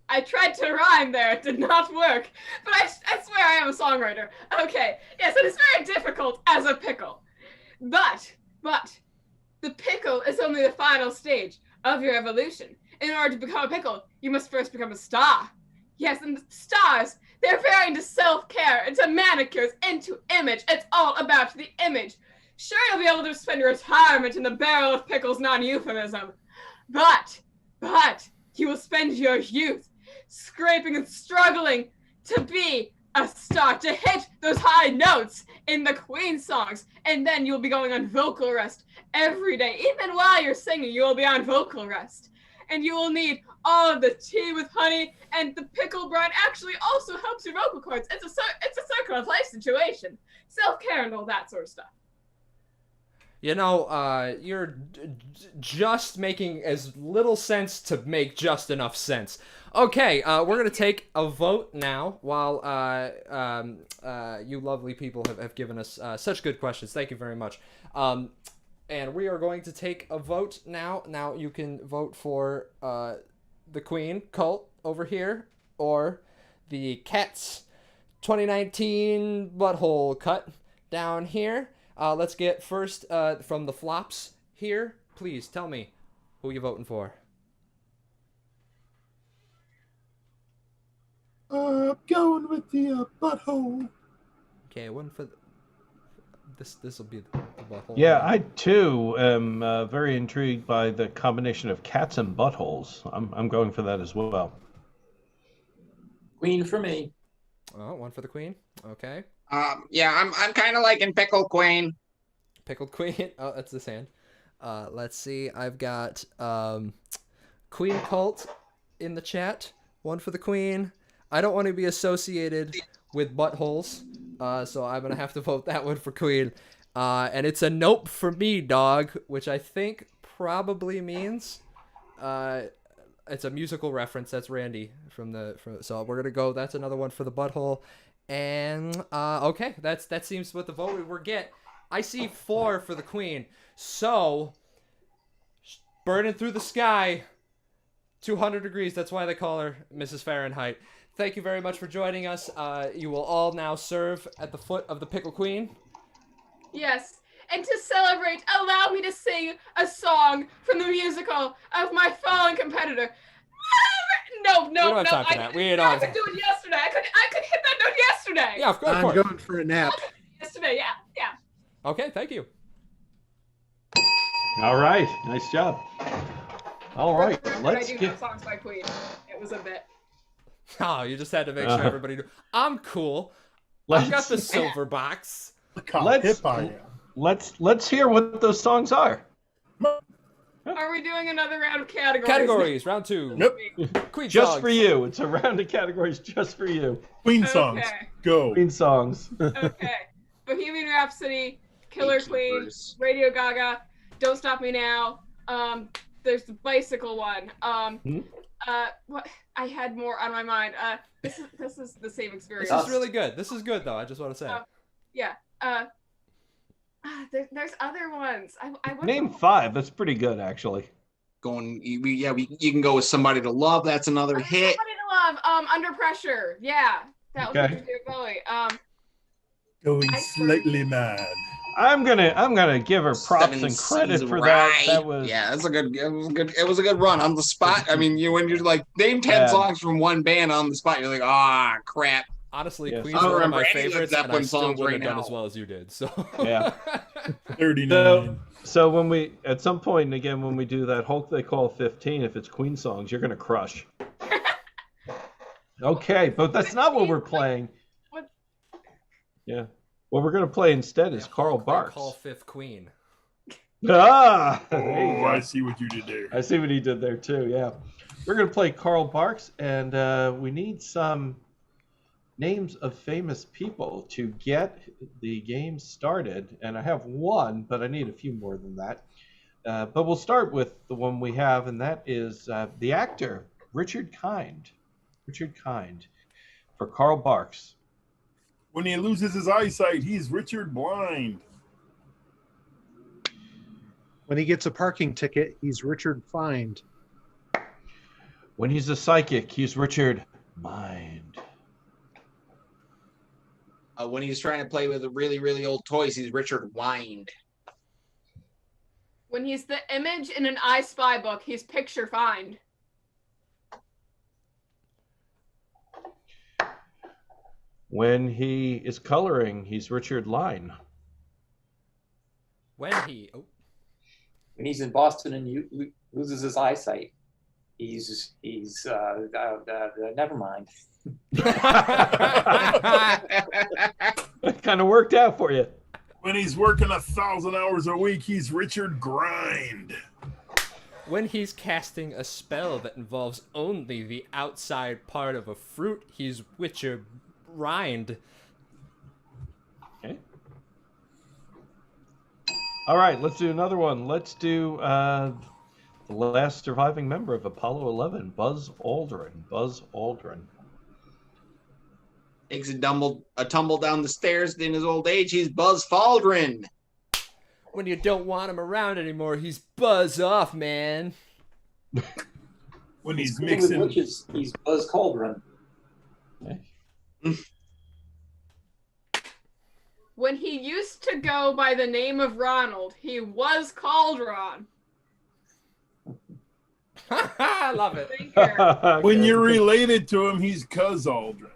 I tried to rhyme there, it did not work. But I swear I am a songwriter. Okay, yes, it is very difficult as a pickle. But the pickle is only the final stage of your evolution. In order to become a pickle, you must first become a star. Yes, and the stars, they're very into self-care, into manicures, into image. It's all about the image. Sure, you'll be able to spend your retirement in the barrel of pickles, non-euphemism. But you will spend your youth scraping and struggling to be a star, to hit those high notes in the Queen songs. And then you'll be going on vocal rest every day. Even while you're singing, you will be on vocal rest. And you will need all of the tea with honey, and the pickle brine actually also helps your vocal cords. It's a circle of life situation. Self-care and all that sort of stuff. You know, you're just making as little sense to make just enough sense. Okay, we're going to take a vote now while you lovely people have given us such good questions. Thank you very much. And we are going to take a vote now. Now you can vote for the Queen cult over here or the Cats 2019 butthole cut down here. Let's get first from the flops here. Please tell me who you're voting for. I'm going with the butthole. Okay, one for this will be the butthole. Yeah, I too am very intrigued by the combination of cats and buttholes. I'm going for that as well. Queen for me. Oh, one for the Queen. Okay. Yeah, I'm kind of liking Pickle Queen. Pickled Queen. Oh, that's this hand. Let's see. I've got Queen Cult in the chat. One for the Queen. I don't want to be associated with buttholes, so I'm going to have to vote that one for Queen. And it's a nope for me, dog, which I think probably means it's a musical reference. That's Randy so we're going to go. That's another one for the butthole. And okay, that seems what the vote we're get. I see 4 for the Queen. So burning through the sky, 200 degrees. That's why they call her Mrs. Fahrenheit. Thank you very much for joining us. You will all now serve at the foot of the Pickle Queen. Yes, and to celebrate, allow me to sing a song from the musical of my fallen competitor. No. We don't have time for that. I could do it yesterday. I could hit that note yesterday. Yeah, of course. I'm going for a nap. Yesterday, yeah. Okay, thank you. All right, nice job. All right, let's I do get. songs by Queen. It was a bit. Oh, you just had to make sure everybody knew. I'm cool. I've got the silver box. Let's hear what those songs are. Are we doing another round of categories? Categories, round 2. Nope. Queen Just songs. for you. It's a round of categories just for you. Queen songs. Okay. Go. Queen songs. Okay. Bohemian Rhapsody, Killer Queen, Radio Gaga, Don't Stop Me Now. There's the bicycle one. What? I had more on my mind. This is the same experience. This is really good. This is good though. I just want to say. Yeah. There's other ones. I Name 5. That's pretty good, actually. You can go with Somebody to Love. That's another hit. Somebody to Love. Under Pressure. Yeah, that was Okay. Bowie. Going slightly mad. I'm gonna give her props and credit for that. That was It was a good run on the spot. I mean, when you're like name 10 songs from one band on the spot, you're like, crap. Honestly, Yes. Queen's I don't one of my remember any Led favorites, and I Zeppelin still songs wouldn't right have done now. as well as you did. So Yeah. 39. So when we at some point again when we do that Hulk they call 15, if it's Queen songs, you're gonna crush. Okay, but that's not what we're playing. Yeah. What we're going to play instead is Karl Barks. Call Fifth Queen. Ah! Oh, I see what you did there. I see what he did there too, yeah. We're going to play Karl Barks, and we need some names of famous people to get the game started. And I have one, but I need a few more than that. But we'll start with the one we have, and that is the actor, Richard Kind. Richard Kind for Karl Barks. When he loses his eyesight, he's Richard Blind. When he gets a parking ticket, he's Richard Find. When he's a psychic, he's Richard Mind. When he's trying to play with really, really old toys, he's Richard Wind. When he's the image in an I Spy book, he's Picture Find. When he is coloring, he's Richard Line. When he's in Boston and loses his eyesight, he's never mind. That kind of worked out for you. When he's working 1,000 hours a week, he's Richard Grind. When he's casting a spell that involves only the outside part of a fruit, he's Richard Rind. Okay. All right, let's do another one. Let's do the last surviving member of Apollo 11, Buzz Aldrin. Buzz Aldrin. Takes a tumble down the stairs in his old age, he's Buzz Faldrin. When you don't want him around anymore, he's Buzz Off, man. When he's mixing witches, he's Buzz Cauldron. Okay. When he used to go by the name of Ronald, he was Cauldron. I love it. Thank you. When you're related to him, he's Cuz Aldrin.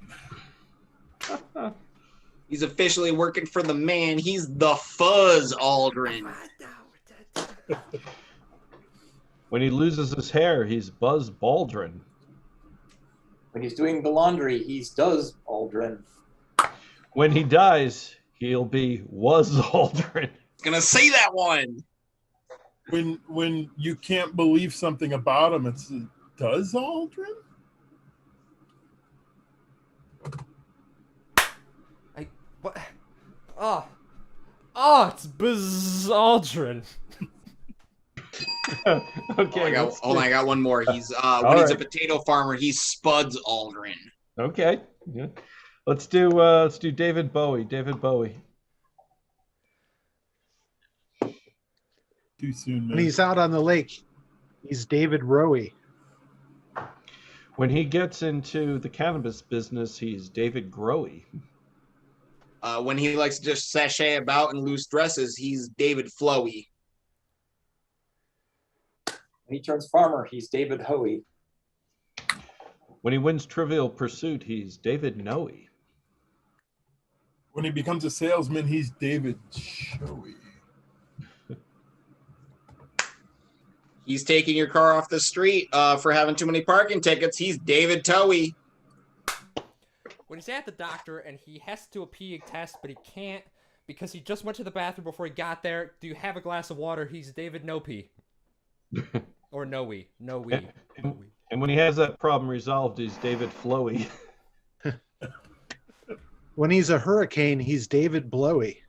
He's officially working for the man. He's the Fuzz Aldrin. When he loses his hair, he's Buzz Baldrin. When he's doing the laundry, he's Does Aldrin. When he dies, he'll be Was Aldrin. Gonna say that one. When you can't believe something about him, it's Does Aldrin? What? Oh, it's Buzz Aldrin. Okay. I got one more. He's when he's a potato farmer, he's Spuds Aldrin. Okay. Yeah. Let's do David Bowie. David Bowie. Too soon, man. When he's out on the lake, he's David Rowie. When he gets into the cannabis business, he's David Growy. When he likes to just sashay about in loose dresses, he's David Flowy. When he turns farmer, he's David Hoey. When he wins Trivial Pursuit, he's David Noe. When he becomes a salesman, he's David Showy. He's taking your car off the street for having too many parking tickets. He's David Towie. When he's at the doctor and he has to do a pee test, but he can't because he just went to the bathroom before he got there. Do you have a glass of water? He's David No Pee. Or Noe. And when he has that problem resolved, he's David Flowy. When he's a hurricane, he's David Blowy.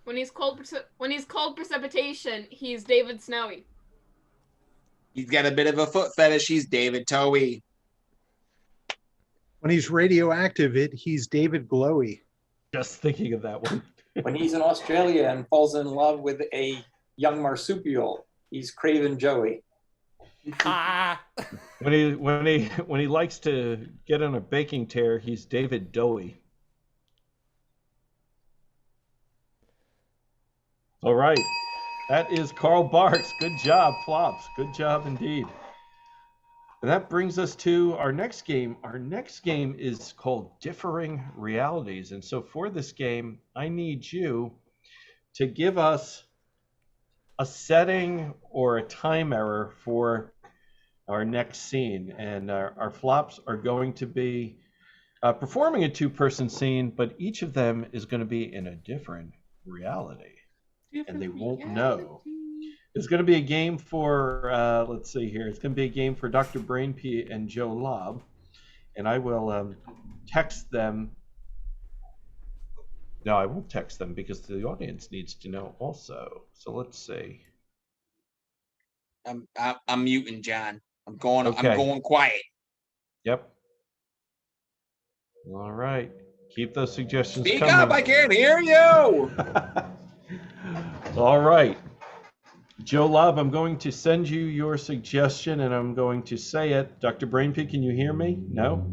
When he's cold precipitation, he's David Snowy. He's got a bit of a foot fetish. He's David Towie. When he's radioactive, he's David Glowy. Just thinking of that one. When he's in Australia and falls in love with a young marsupial, he's Craven Joey. When he likes to get on a baking tear, he's David Dowie. All right, that is Karl Barks. Good job, Flops. Good job indeed. And that brings us to our next game. Our next game is called Differing Realities. And so for this game, I need you to give us a setting or a time error for our next scene. And our flops are going to be performing a two-person scene, but each of them is going to be in a different reality, and they won't know. It's going to be a game for, let's see here. It's going to be a game for Dr. Brainpee and Joe Lobb, and I will text them. No, I won't text them because the audience needs to know also. So let's see. I'm muting, John. I'm going quiet. Yep. All right. Keep those suggestions Speak coming. up, I can't hear you. All right. Joe Lobb, I'm going to send you your suggestion and I'm going to say it. Dr. Brainpee, can you hear me? No?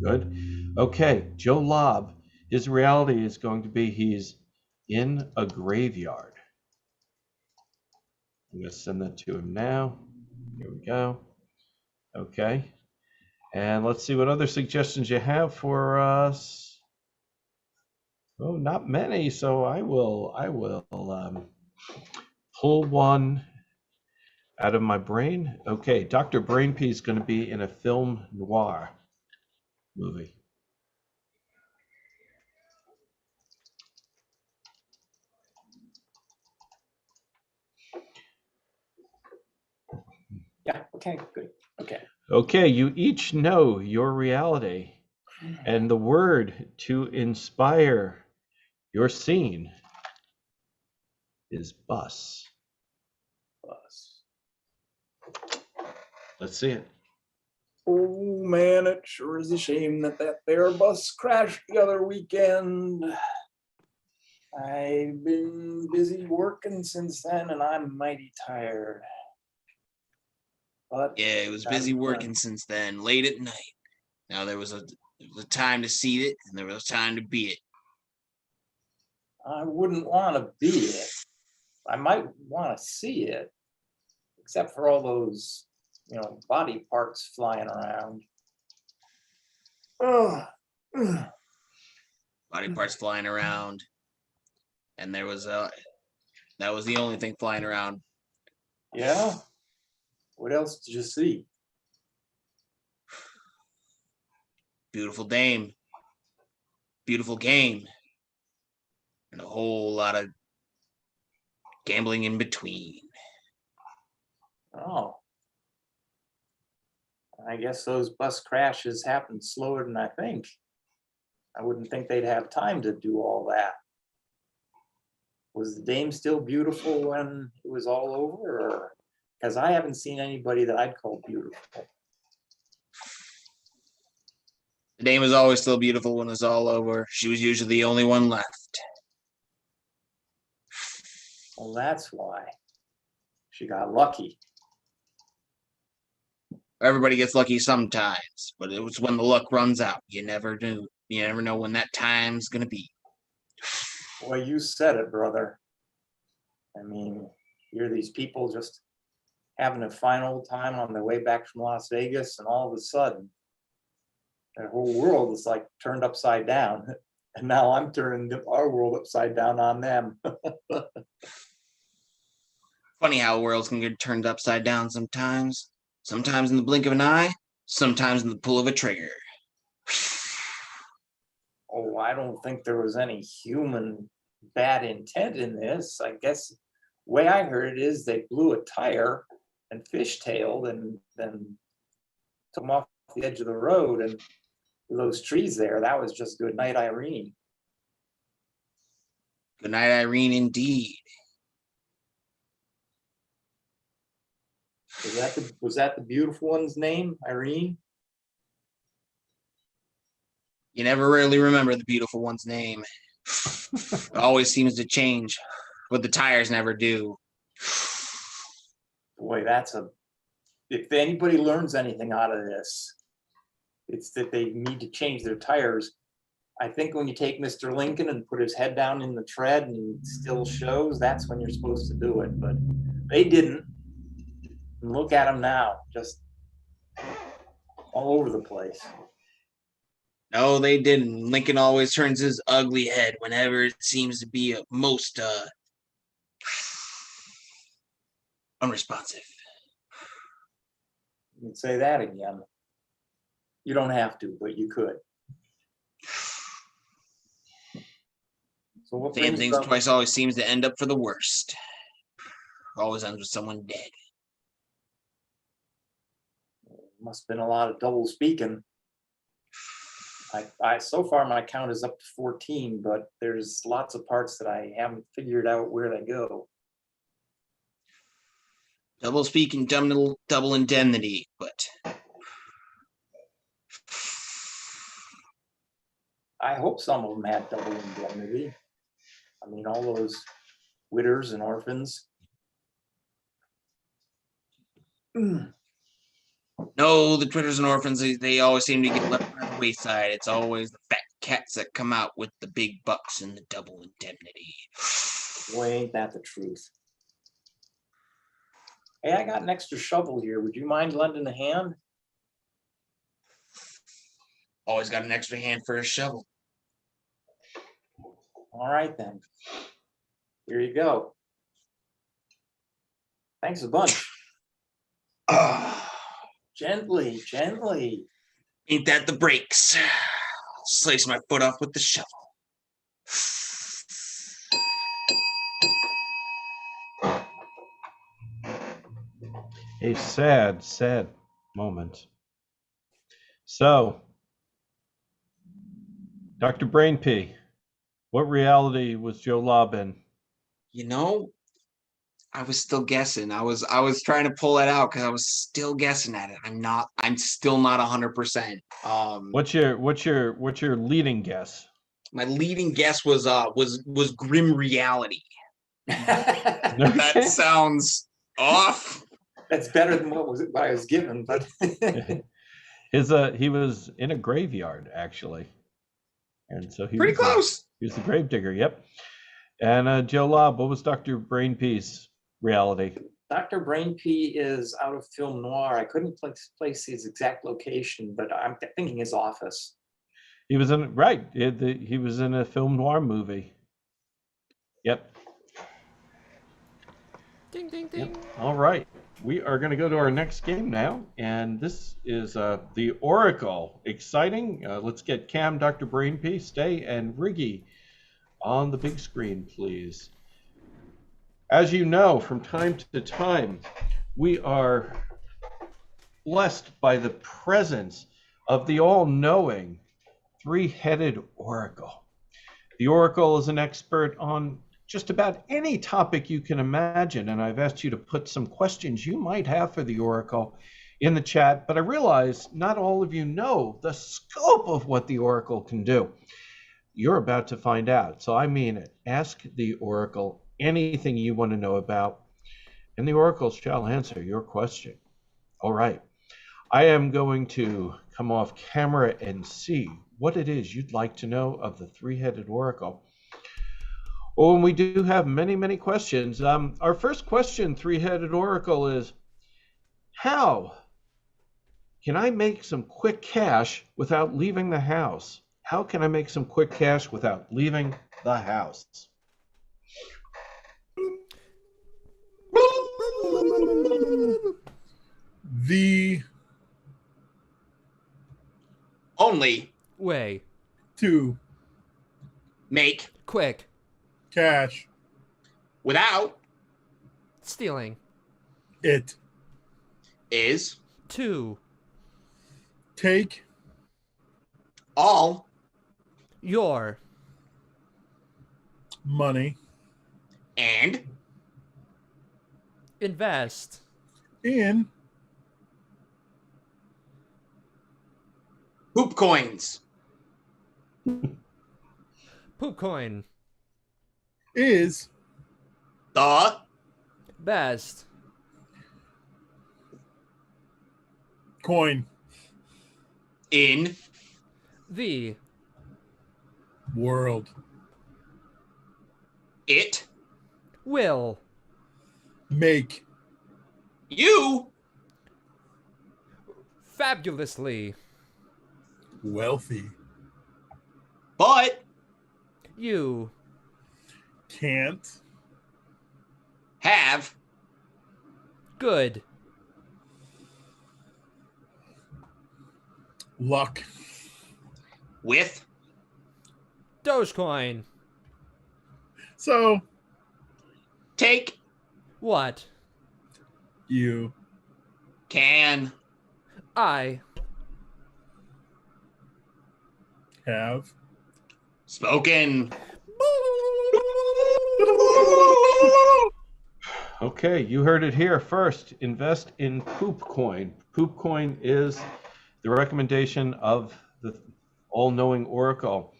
Good. Okay. Joe Lobb, his reality is going to be he's in a graveyard. I'm going to send that to him now. Here we go. Okay. And let's see what other suggestions you have for us. Oh, not many. So I will pull one out of my brain. Okay, Dr. Brainpee is going to be in a film noir movie. Yeah, okay, good. Okay. Okay, you each know your reality, and the word to inspire your scene is bus. Bus. Let's see it. Oh man, it sure is a shame that there bus crashed the other weekend. I've been busy working since then and I'm mighty tired. But Yeah, it was busy working since then, late at night. Now there was a time to see it and there was a time to be it. I wouldn't want to be it. I might want to see it, except for all those, body parts flying around. Body parts flying around, and that was the only thing flying around. Yeah. What else did you see? Beautiful dame, beautiful game, and a whole lot of gambling in between. Oh. I guess those bus crashes happen slower than I think. I wouldn't think they'd have time to do all that. Was the dame still beautiful when it was all over? Or because I haven't seen anybody that I'd call beautiful. The dame was always still beautiful when it was all over. She was usually the only one left. Well, that's why. She got lucky. Everybody gets lucky sometimes, but it was when the luck runs out. You never know when that time's gonna be. Well, you said it, brother. I mean, you're these people just having a fine old time on their way back from Las Vegas, and all of a sudden, their whole world is like turned upside down. And now I'm turning our world upside down on them. Funny how worlds can get turned upside down sometimes. Sometimes in the blink of an eye, sometimes in the pull of a trigger. Oh, I don't think there was any human bad intent in this. I guess the way I heard it is they blew a tire and fishtailed and then took them off the edge of the road, and those trees there, that was just good night, Irene. Good night, Irene, indeed. Was that the beautiful one's name, Irene? You never really remember the beautiful one's name. It always seems to change, but the tires never do. Boy, if anybody learns anything out of this, it's that they need to change their tires. I think when you take Mr. Lincoln and put his head down in the tread and he still shows, that's when you're supposed to do it. But they didn't. And look at him now, just all over the place. No, they didn't. Lincoln always turns his ugly head whenever it seems to be most unresponsive. You can say that again. You don't have to, but you could. So what Saying brings things up? twice always seems to end up for the worst. Always ends with someone dead. Must have been a lot of double speaking. I so far my count is up to 14, but there's lots of parts that I haven't figured out where they go. Double speaking, double indemnity, but I hope some of them had double indemnity. I mean, all those widows and orphans. no, the Twitters and orphans, they always seem to get left by the wayside. It's always the fat cats that come out with the big bucks and the double indemnity. Boy, ain't that the truth. Hey, I got an extra shovel here. Would you mind lending a hand? Always got an extra hand for a shovel. All right, then. Here you go. Thanks a bunch. Gently, gently. Ain't that the brakes? Slice my foot off with the shovel. A sad, sad moment. So, Dr. Brainpee, what reality was Joe Lobb in? You know, I was still guessing. I was trying to pull that out because I was still guessing at it. I'm still not 100%. What's your leading guess? My leading guess was grim reality. That sounds off. That's better than what I was given, but He was in a graveyard actually, and so he pretty was close. He was the gravedigger. Yep. And Joe Lobb, what was Dr. Brainpee's reality? Dr. Brainpee is out of film noir. I couldn't place his exact location, but I'm thinking his office. He was in he was in a film noir movie. Yep. Ding, ding, ding. Yep. All right. We are going to go to our next game now, and this is the Oracle. Exciting. Let's get Cam, Dr. Brainpee, Stay, and Riggy on the big screen, please. As you know, from time to time, we are blessed by the presence of the all-knowing three-headed Oracle. The Oracle is an expert on just about any topic you can imagine, and I've asked you to put some questions you might have for the Oracle in the chat, but I realize not all of you know the scope of what the Oracle can do. You're about to find out, so I mean it. Ask the Oracle anything you want to know about, and the Oracle shall answer your question. All right, I am going to come off camera and see what it is you'd like to know of the three-headed Oracle. Oh, and we do have many, many questions. Our first question, three-headed Oracle, is how can I make some quick cash without leaving the house? How can I make some quick cash without leaving the house? The Only Way. to make Quick. cash without Stealing. it is 2. take all Your. money and Invest. in poop coins. Poop coin. is The Best. coin in The. world it Will. make you Fabulously. wealthy but You. can't have Good. luck with Dogecoin. So, Take. What? you Can. I. have Spoken. Okay, you heard it here first. Invest in Poop Coin. Poop Coin is the recommendation of the all-knowing Oracle.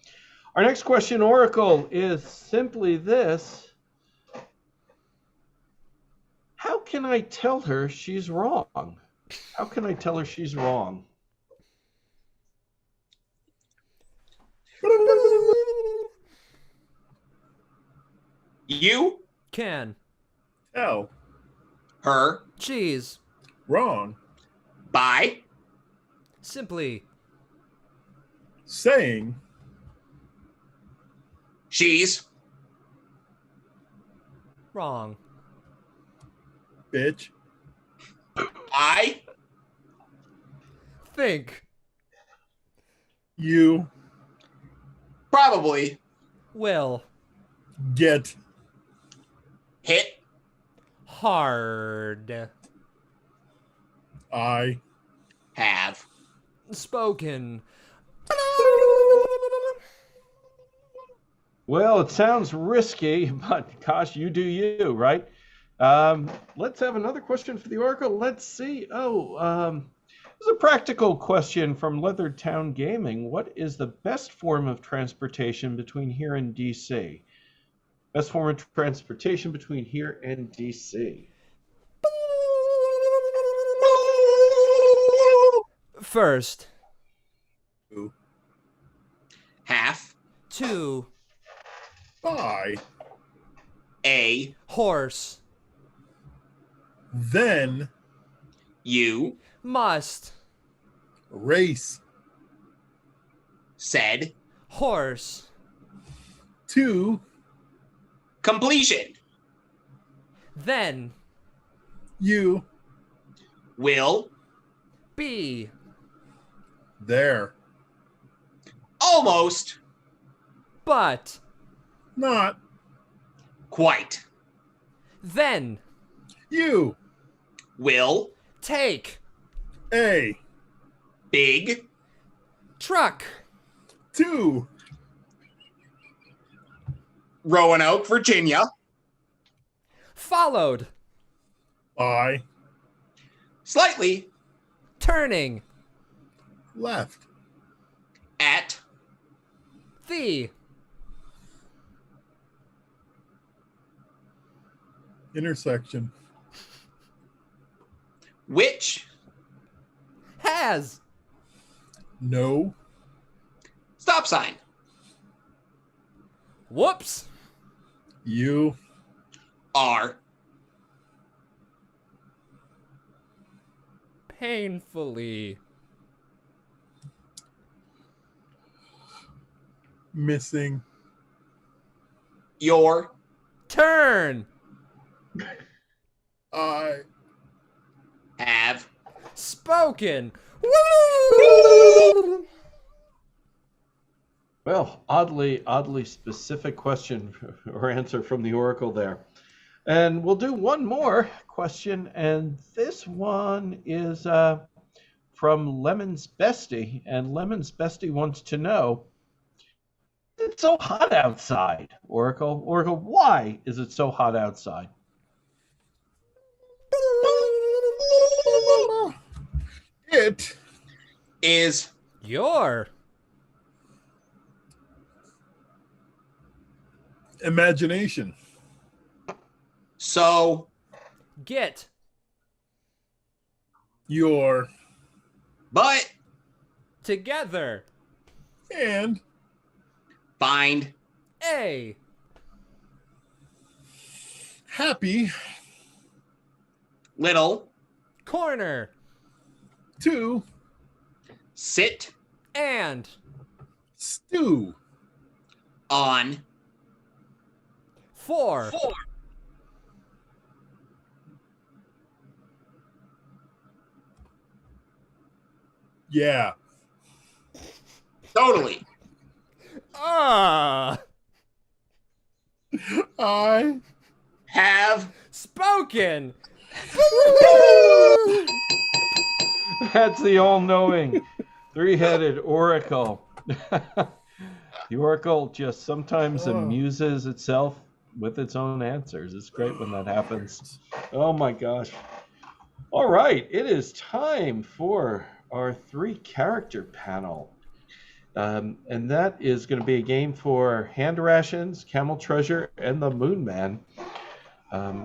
Our next question, Oracle, is simply this. How can I tell her she's wrong? How can I tell her she's wrong? You. Can. tell Her. Cheese. wrong, By. Simply. saying She's. Wrong. bitch. I. Think. You Probably. Will. get Hit. Hard. I Have. Spoken. Well, it sounds risky, but gosh, you do you, right? Let's have another question for the Oracle. Let's see. This is a practical question from Leathertown Gaming. What is the best form of transportation between here and DC? Best form of transportation between here and DC. First. Half. 2. by A. Horse. then You. Must. race Said. Horse. to Completion. Then. you Will. Be. there, Almost. But. not Quite. Then. you Will. Take. a Big. Truck. to Roanoke, Virginia. Followed. by Slightly. Turning. left At. The. intersection Which. Has. no Stop sign. Whoops. you Are. Painfully. missing Your. Turn. I Have. Spoken. Woo! Well, oddly specific question or answer from the Oracle there. And we'll do one more question, and this one is from Lemon's Bestie, and Lemon's Bestie wants to know, it's so hot outside, Oracle. Oracle, why is it so hot outside? it Is. Your. imagination So. Get. your But. Together. and Find. A. happy Little. Corner. to Sit. And. stew On. For. yeah Totally. Ah. I have spoken. That's the all-knowing, three-headed oracle. The oracle just sometimes amuses itself with its own answers. It's great when that happens. Oh my gosh. All right, it is time for our three-character panel. And that is going to be a game for Hand Rations, Camel Treasure, and the Moonman.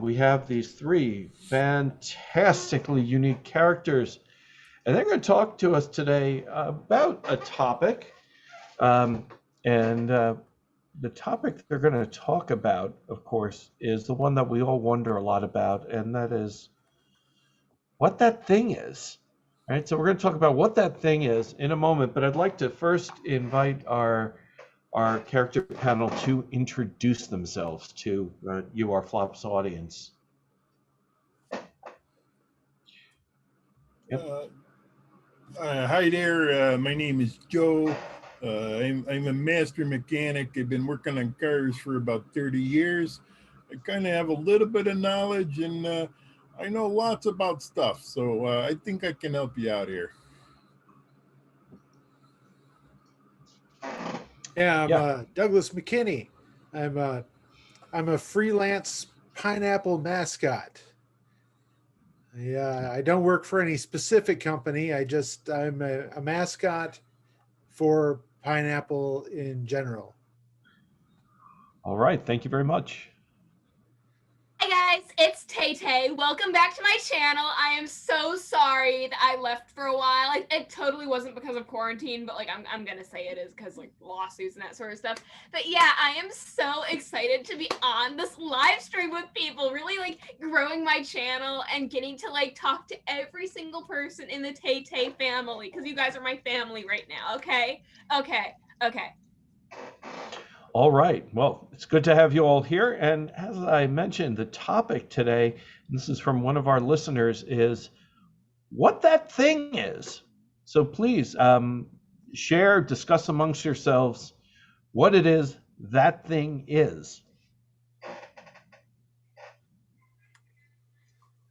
We have these three fantastically unique characters, and they're going to talk to us today about a topic. The topic they're going to talk about, of course, is the one that we all wonder a lot about, and that is what that thing is. All right, so we're going to talk about what that thing is in a moment, but I'd like to first invite our character panel to introduce themselves to you, our Flops audience. Yep. Hi there. My name is Joe. I'm a master mechanic. I've been working on cars for about 30 years. I kind of have a little bit of knowledge, and I know lots about stuff. So I think I can help you out here. Yeah, I'm Douglas McKinney. I'm a freelance pineapple mascot. I don't work for any specific company. I'm a mascot for pineapple in general. All right, thank you very much. Hi guys, it's Tay-Tay. Welcome back to my channel. I am so sorry that I left for a while. It totally wasn't because of quarantine, but like I'm gonna say it is because like lawsuits and that sort of stuff. But yeah, I am so excited to be on this live stream with people, really like growing my channel and getting to like talk to every single person in the Tay-Tay family, because you guys are my family right now. Okay. All right. Well, it's good to have you all here. And as I mentioned, the topic today, and this is from one of our listeners, is what that thing is. So please share, discuss amongst yourselves what it is that thing is.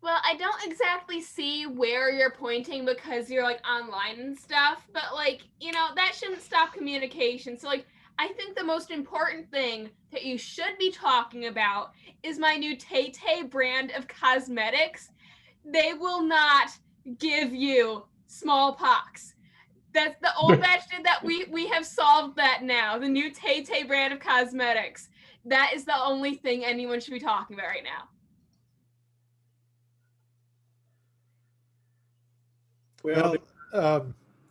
Well, I don't exactly see where you're pointing because you're like online and stuff, but like, you know, that shouldn't stop communication. So like, I think the most important thing that you should be talking about is my new Tay-Tay brand of cosmetics. They will not give you smallpox. That's the old batch did that. We have solved that now. The new Tay-Tay brand of cosmetics. That is the only thing anyone should be talking about right now. Well,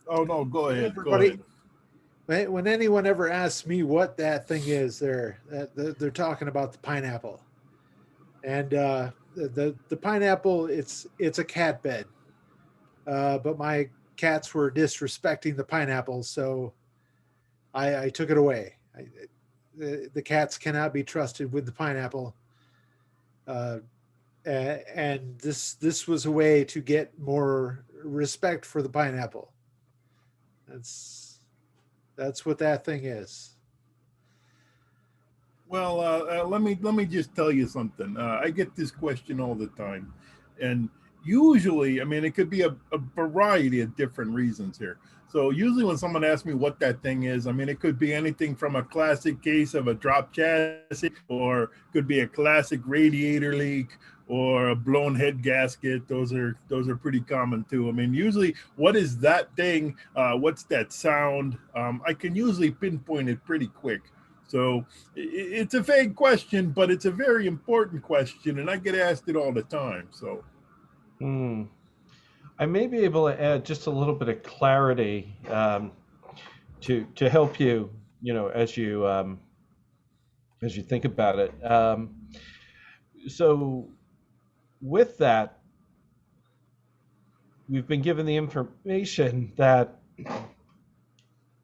oh no, go ahead. Everybody, go ahead. When anyone ever asks me what that thing is, they're talking about the pineapple, and the pineapple. It's a cat bed, but my cats were disrespecting the pineapple, so I took it away. The cats cannot be trusted with the pineapple, and this was a way to get more respect for the pineapple. That's what that thing is. Well, let me just tell you something. I get this question all the time, and usually, I mean, it could be a variety of different reasons here. So usually when someone asks me what that thing is, I mean, it could be anything from a classic case of a drop chassis, or could be a classic radiator leak, or a blown head gasket. Those are pretty common too. I mean, usually, what is that thing? What's that sound? I can usually pinpoint it pretty quick. So it's a vague question, but it's a very important question, and I get asked it all the time. So I may be able to add just a little bit of clarity to help you, as you think about it. So with that, we've been given the information that,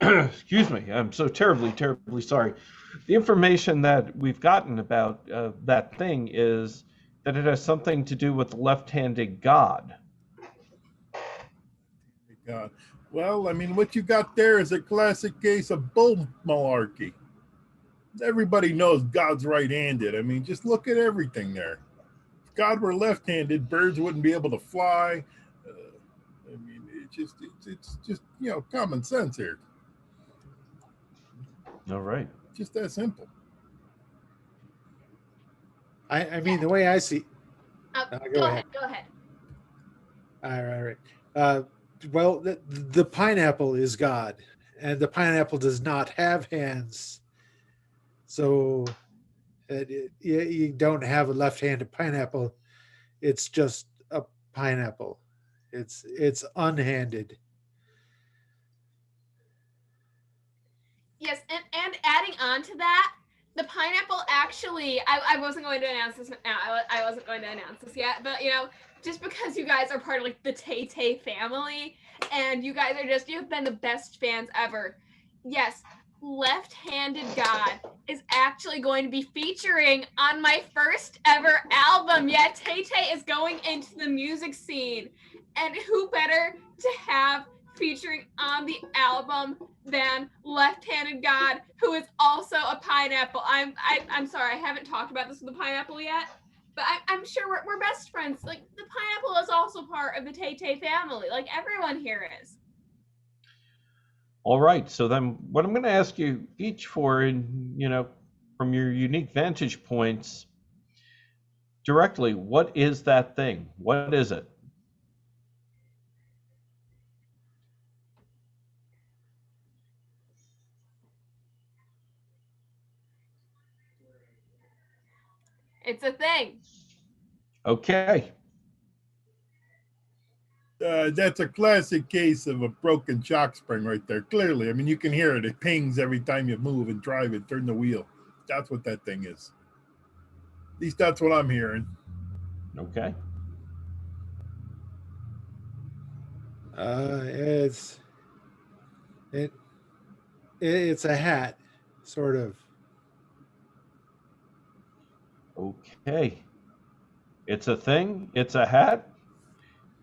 excuse me, I'm so terribly sorry. The information that we've gotten about that thing is that it has something to do with the left-handed god. God. Well, I mean, what you got there is a classic case of bull malarkey. everybody knows God's right-handed. I mean, just look at everything there. If God were left-handed, birds wouldn't be able to fly. I mean, it's just common sense here. All right. Just that simple. I mean, the way I see. Go ahead. All right. Well, the pineapple is God, and the pineapple does not have hands. So you don't have a left-handed pineapple. It's just a pineapple. It's unhanded. Yes, and adding on to that, the pineapple actually, I wasn't going to announce this now. I wasn't going to announce this yet, but just because you guys are part of like the Tay-Tay family, and you guys are you've been the best fans ever. Yes, Left-Handed God is actually going to be featuring on my first ever album. Yeah, Tay-Tay is going into the music scene, and who better to have featuring on the album than Left-Handed God, who is also a pineapple. I'm sorry, I haven't talked about this with the pineapple yet, but I'm sure we're best friends. Like, the pineapple is also part of the Tay-Tay family, like everyone here is. All right. So then what I'm going to ask you each for, from your unique vantage points directly, what is that thing? What is it? It's a thing. Okay. That's a classic case of a broken shock spring right there. Clearly, I mean, you can hear it. It pings every time you move and drive and turn the wheel. That's what that thing is. At least that's what I'm hearing. Okay. It's a hat, sort of. Okay. It's a thing. It's a hat.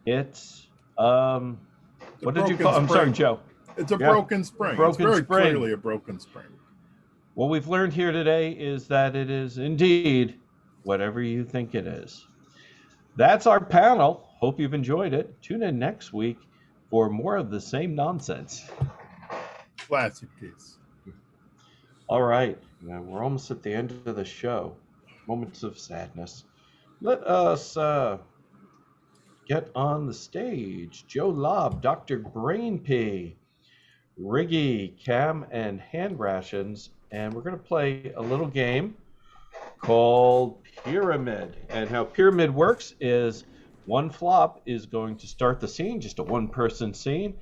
It's what did you call? I'm sorry, Joe. It's a broken spring. It's very clearly a broken spring. What we've learned here today is that it is indeed whatever you think it is. That's our panel. Hope you've enjoyed it. Tune in next week for more of the same nonsense. Classic case. All right. Now we're almost at the end of the show. Moments of sadness. Let us get on the stage. Joe Lobb, Dr. Brainpee, Riggy, Cam, and Hand Rations. And we're going to play a little game called Pyramid. And how Pyramid works is one flop is going to start the scene, just a one-person scene.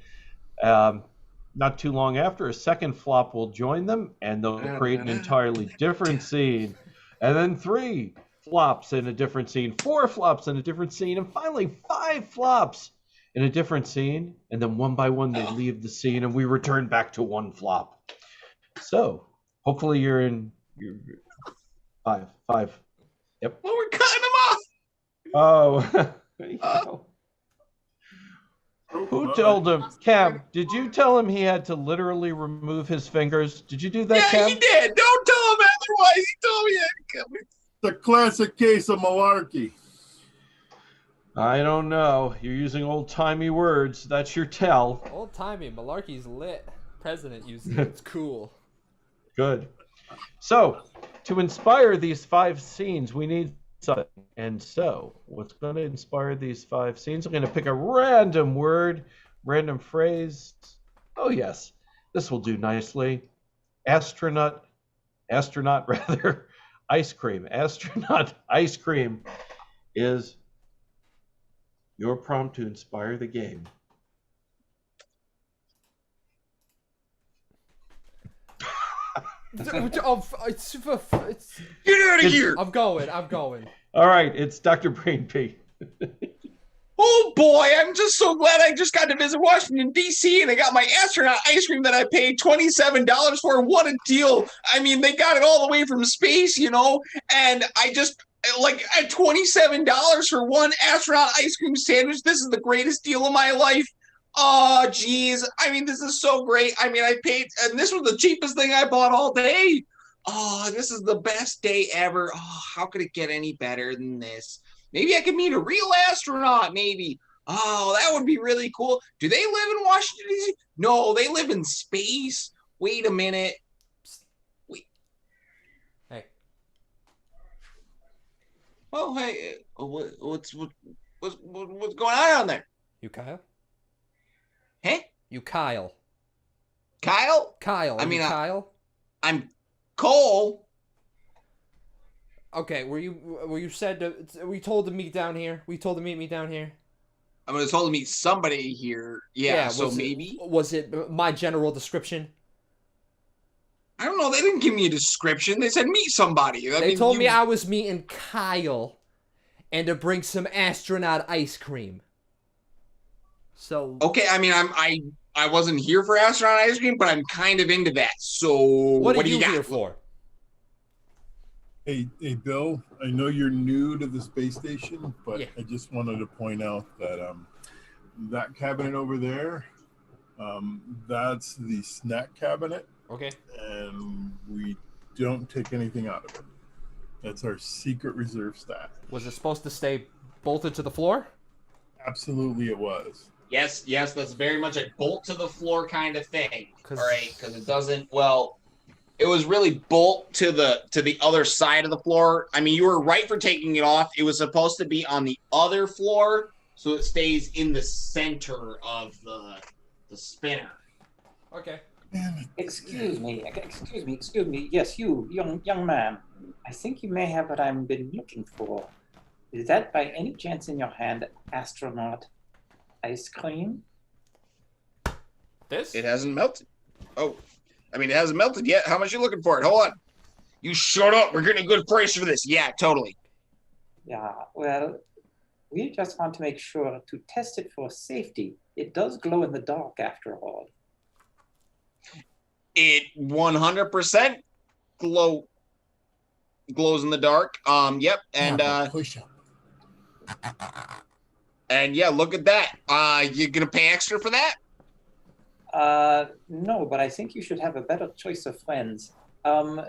Not too long after, a second flop will join them, and they'll create an entirely different scene. And then 3 flops in a different scene, 4 flops in a different scene, and finally 5 flops in a different scene. And then one by one, they leave the scene, and we return back to 1 flop. So hopefully you're in your 5. Yep. Well, we're cutting them off. Oh. There you go. Who told him? Cam, did you tell him he had to literally remove his fingers? Did you do that, Cam? Yeah, he did. Don't tell him otherwise. He told me that. The classic case of malarkey. I don't know. You're using old-timey words. That's your tell. Old-timey. Malarkey's lit. President uses it. It's cool. Good. So, to inspire these 5 scenes, we need something. And so, what's going to inspire these 5 scenes? I'm going to pick a random word, random phrase. Oh, yes. This will do nicely. Astronaut rather. Ice cream. Astronaut ice cream is your prompt to inspire the game. Get out of here! I'm going. All right, it's Dr. Brainpee. Oh boy, I'm just so glad I just got to visit Washington, D.C. and I got my astronaut ice cream that I paid $27 for. What a deal. I mean, they got it all the way from space, and I just, at $27 for one astronaut ice cream sandwich, this is the greatest deal of my life. Oh, geez. I mean, this is so great. I mean, I paid, and this was the cheapest thing I bought all day. oh, this is the best day ever. Oh, how could it get any better than this? Maybe I could meet a real astronaut, maybe. Oh, that would be really cool. Do they live in Washington, D.C.? No, they live in space. Wait a minute. Wait. Hey. Oh, hey. What's going on there? You Kyle? Hey? You Kyle. Kyle? Kyle. I mean, Kyle? I'm Cole. Okay, were you told to meet down here? We told to meet me down here? I was told to meet somebody here. Yeah, so maybe. Was it my general description? I don't know. They didn't give me a description. They said meet somebody. They told me I was meeting Kyle and to bring some astronaut ice cream. So okay, I mean, I wasn't here for astronaut ice cream, but I'm kind of into that. So what are do you got? Here for? Hey, Bill, I know you're new to the space station, but yeah. I just wanted to point out that that cabinet over there, that's the snack cabinet. Okay. And we don't take anything out of it. That's our secret reserve stash. Was it supposed to stay bolted to the floor? Absolutely it was. Yes, that's very much a bolt to the floor kind of thing. All right, because it doesn't, well, it was really bolt to the other side of the floor. I mean, you were right for taking it off. It was supposed to be on the other floor, so it stays in the center of the spinner. Okay. Excuse me. Yes, you, young man. I think you may have what I've been looking for. Is that by any chance in your hand astronaut ice cream? This? It hasn't melted. Oh, I mean, it hasn't melted yet. How much are you looking for it? Hold on. You shut up. We're getting a good price for this. Yeah, totally. Yeah, well, we just want to make sure to test it for safety. It does glow in the dark after all. It 100% glows in the dark. Yep, and push up. And yeah, look at that. You gonna pay extra for that? No, but I think you should have a better choice of friends.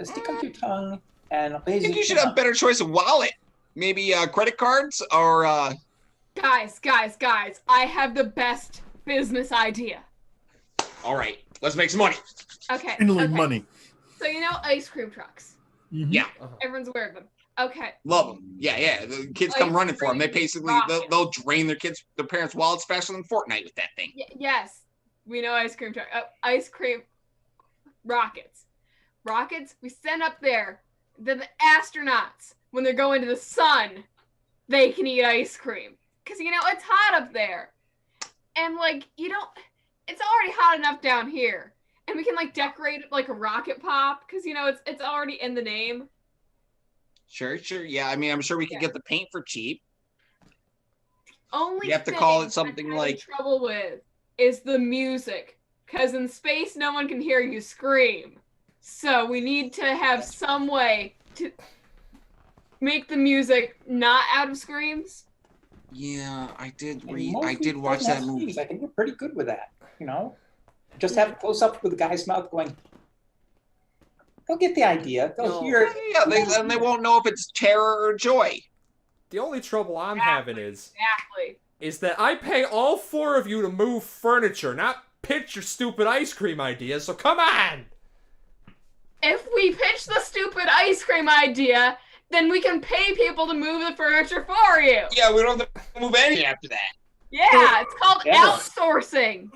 Stick out your tongue and raise I think you should have a better choice of wallet. Maybe credit cards or Guys, I have the best business idea. All right, let's make some money. Okay. Finally, money. So you know ice cream trucks. Mm-hmm. Yeah. Everyone's aware of them. Okay. Love them. Yeah. The kids come running for them. They basically they'll drain their parents' wallets faster than Fortnite with that thing. Yes, we know ice cream truck. Ice cream rockets. Rockets we send up there. Then the astronauts, when they're going to the sun, they can eat ice cream because it's hot up there, and it's already hot enough down here, and we can decorate it like a rocket pop because it's already in the name. Sure. Yeah, I mean, I'm sure we could get the paint for cheap. Only you have to call it something like trouble with is the music, because in space no one can hear you scream. So we need to have some way to make the music not out of screams. Yeah, I did watch that movie. I think we're pretty good with that. Just have close up with the guy's mouth going. They'll get the idea. They'll hear it. Yeah, they won't know if it's terror or joy. The only trouble I'm having is Exactly. that I pay all four of you to move furniture, not pitch your stupid ice cream ideas, so come on! If we pitch the stupid ice cream idea, then we can pay people to move the furniture for you. Yeah, we don't have to move anything after that. Yeah, it's called outsourcing.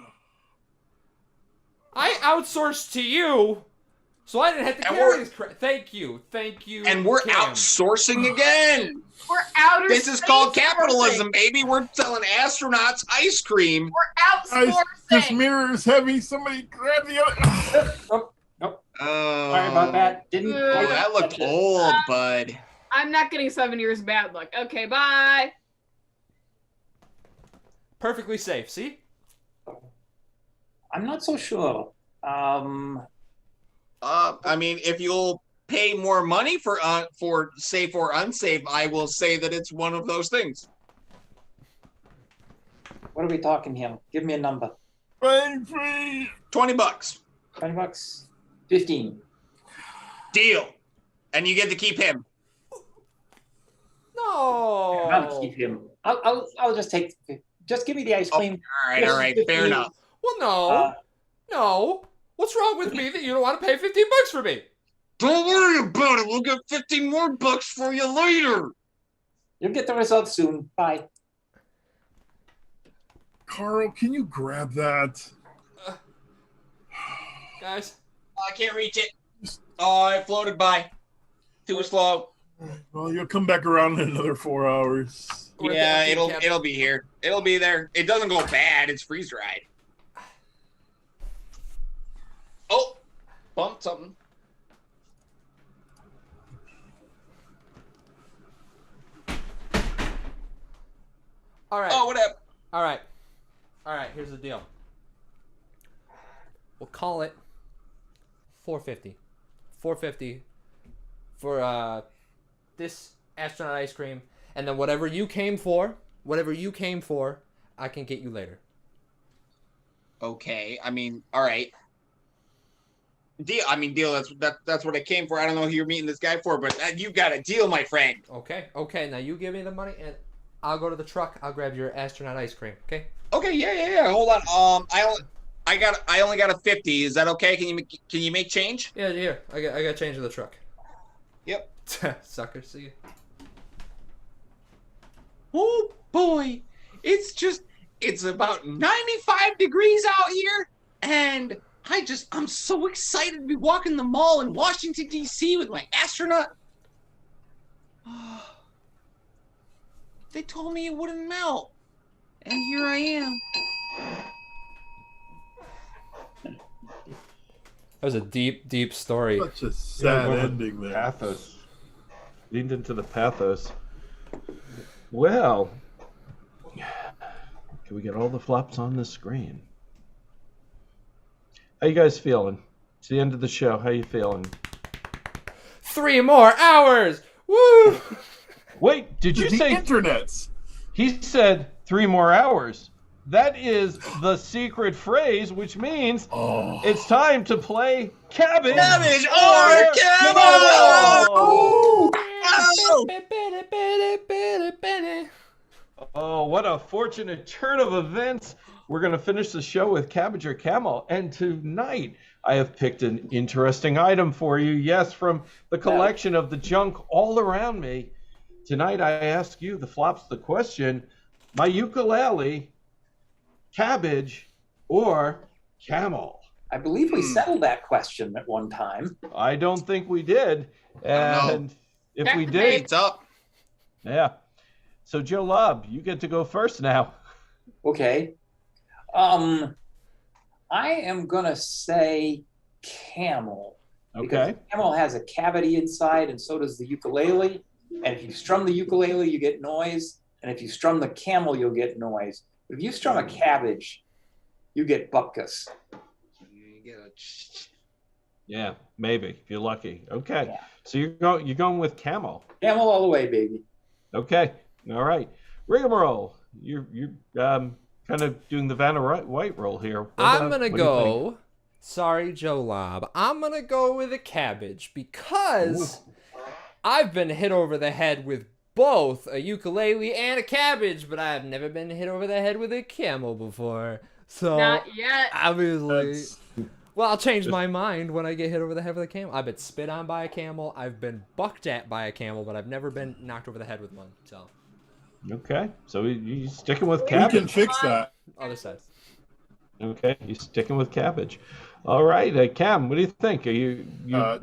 I outsourced to you, so I didn't have to carry this crap. Thank you. And we're Cam. outsourcing again. We're outer This is called space capitalism, sourcing. baby. We're selling astronauts ice cream. We're outsourcing. This mirror is heavy. Somebody grab the other. Nope. Oh, Sorry about that. Didn't. Oh, that looked old, bud. I'm not getting 7 years of bad luck. Okay, bye. Perfectly safe, see? I'm not so sure. I mean, if you'll pay more money for safe or unsafe, I will say that it's one of those things. What are we talking here? Give me a number. Brainpee. $20. $20. 15. Deal. And you get to keep him. No. I'll keep him. I'll just take. Just give me the ice cream. All right. Fair enough. Well, no. What's wrong with me that you don't want to pay $15 for me? Don't worry about it. We'll get 15 more bucks for you later. You'll get the results soon. Bye. Carl, can you grab that? Guys. I can't reach it. Oh, it floated by. Too slow. Well, you'll come back around in another 4 hours. Yeah, it'll be here. It'll be there. It doesn't go bad. It's freeze dried. Oh, bumped something. All right. Oh, what up? All right. Here's the deal. We'll call it $4.50. $4.50 for this astronaut ice cream, and then whatever you came for, I can get you later. Okay. I mean, all right. Deal. That's what I came for. I don't know who you're meeting this guy for, but you got a deal, my friend. Okay. Now you give me the money, and I'll go to the truck. I'll grab your astronaut ice cream. Okay. Okay. Yeah. Hold on. I only got a 50. Is that okay? Can you make change? Yeah. Here. I got change in the truck. Yep. Sucker. See you. Oh boy, it's about 95 degrees out here, and I'm so excited to be walking the mall in Washington, D.C. with my astronaut. They told me it wouldn't melt, and here I am. That was a deep story. Such a sad ending there. Pathos. Leaned into the pathos. Well, can we get all the flops on the screen? How you guys feeling? It's the end of the show. How you feeling? 3 more hours! Woo! Wait, did you say internets? He said 3 more hours. That is the secret phrase, which means it's time to play Cabbage. Cabbage or Camel! Oh, what a fortunate turn of events. We're going to finish the show with Cabbage or Camel. And tonight, I have picked an interesting item for you. Yes, from the collection of the junk all around me. Tonight, I ask you, the flops, the question, my ukulele, Cabbage, or Camel? I believe we settled that question at one time. I don't think we did. And if we did, it's up. Yeah. So Joe Lobb, you get to go first now. Okay. I am gonna say Camel. Because Okay. Camel has a cavity inside, and so does the ukulele. And if you strum the ukulele, you get noise. And if you strum the camel, you'll get noise. But if you strum a cabbage, you get bupkis. Yeah, maybe if you're lucky. Okay. Yeah. So you're going with Camel. Camel all the way, baby. Okay. All right. Rigamarole, you're kind of doing the Vanna White role here. I'm gonna go. Sorry, Joe Lobb. I'm gonna go with a Cabbage because I've been hit over the head with both a ukulele and a cabbage, but I've never been hit over the head with a camel before. So Not yet. obviously, well, I'll change my mind when I get hit over the head with a camel. I've been spit on by a camel. I've been bucked at by a camel, but I've never been knocked over the head with one. So Okay. So you sticking with We Cabbage? can fix that. other side. Okay. You sticking with Cabbage? All right. Cam, what do you think? Are you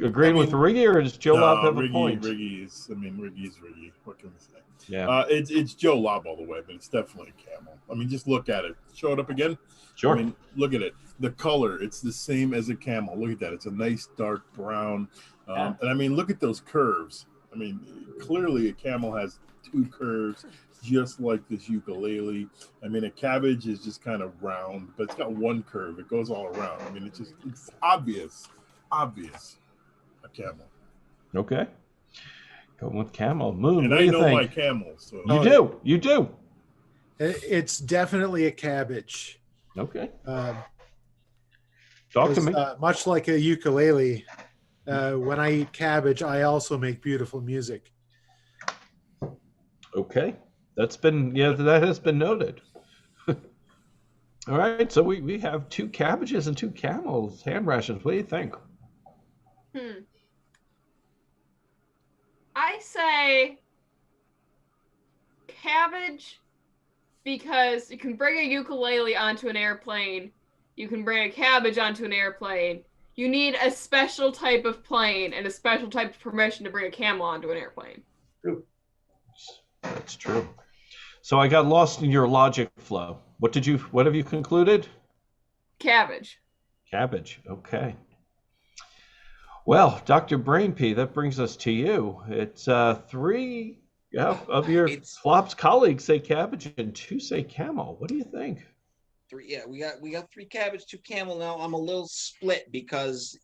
agreeing with Riggy, or does Joe Lobb have a point? Riggy's Riggy. What can we say? Yeah. It's Joe Lobb all the way, but it's definitely Camel. I mean, just look at it. Show it up again. Sure. I mean, look at it. The color, it's the same as a camel. Look at that. It's a nice dark brown. And I mean, look at those curves. I mean, clearly a camel has 2 curves, just like this ukulele. I mean, a cabbage is just kind of round, but it's got 1 curve. It goes all around. I mean, it's obvious, a camel. Okay. Going with Camel. Moon, And what do I you know think? my camels. So. You do. It's definitely a cabbage. Okay. Talk to me. Much like a ukulele, When I eat cabbage, I also make beautiful music. Okay, that has been noted. All right, so we have 2 cabbages and 2 camels hand rations. What do you think? I say cabbage because you can bring a ukulele onto an airplane. You can bring a cabbage onto an airplane. You need a special type of plane and a special type of permission to bring a camel onto an airplane. True. That's true. So I got lost in your logic flow. What have you concluded? Cabbage. Cabbage. Okay. Well, Dr. Brainpee, that brings us to you. It's 3 of your flops colleagues say cabbage and 2 say camel. What do you think? 3, yeah, we got 3 cabbage, 2 camel. Now I'm a little split because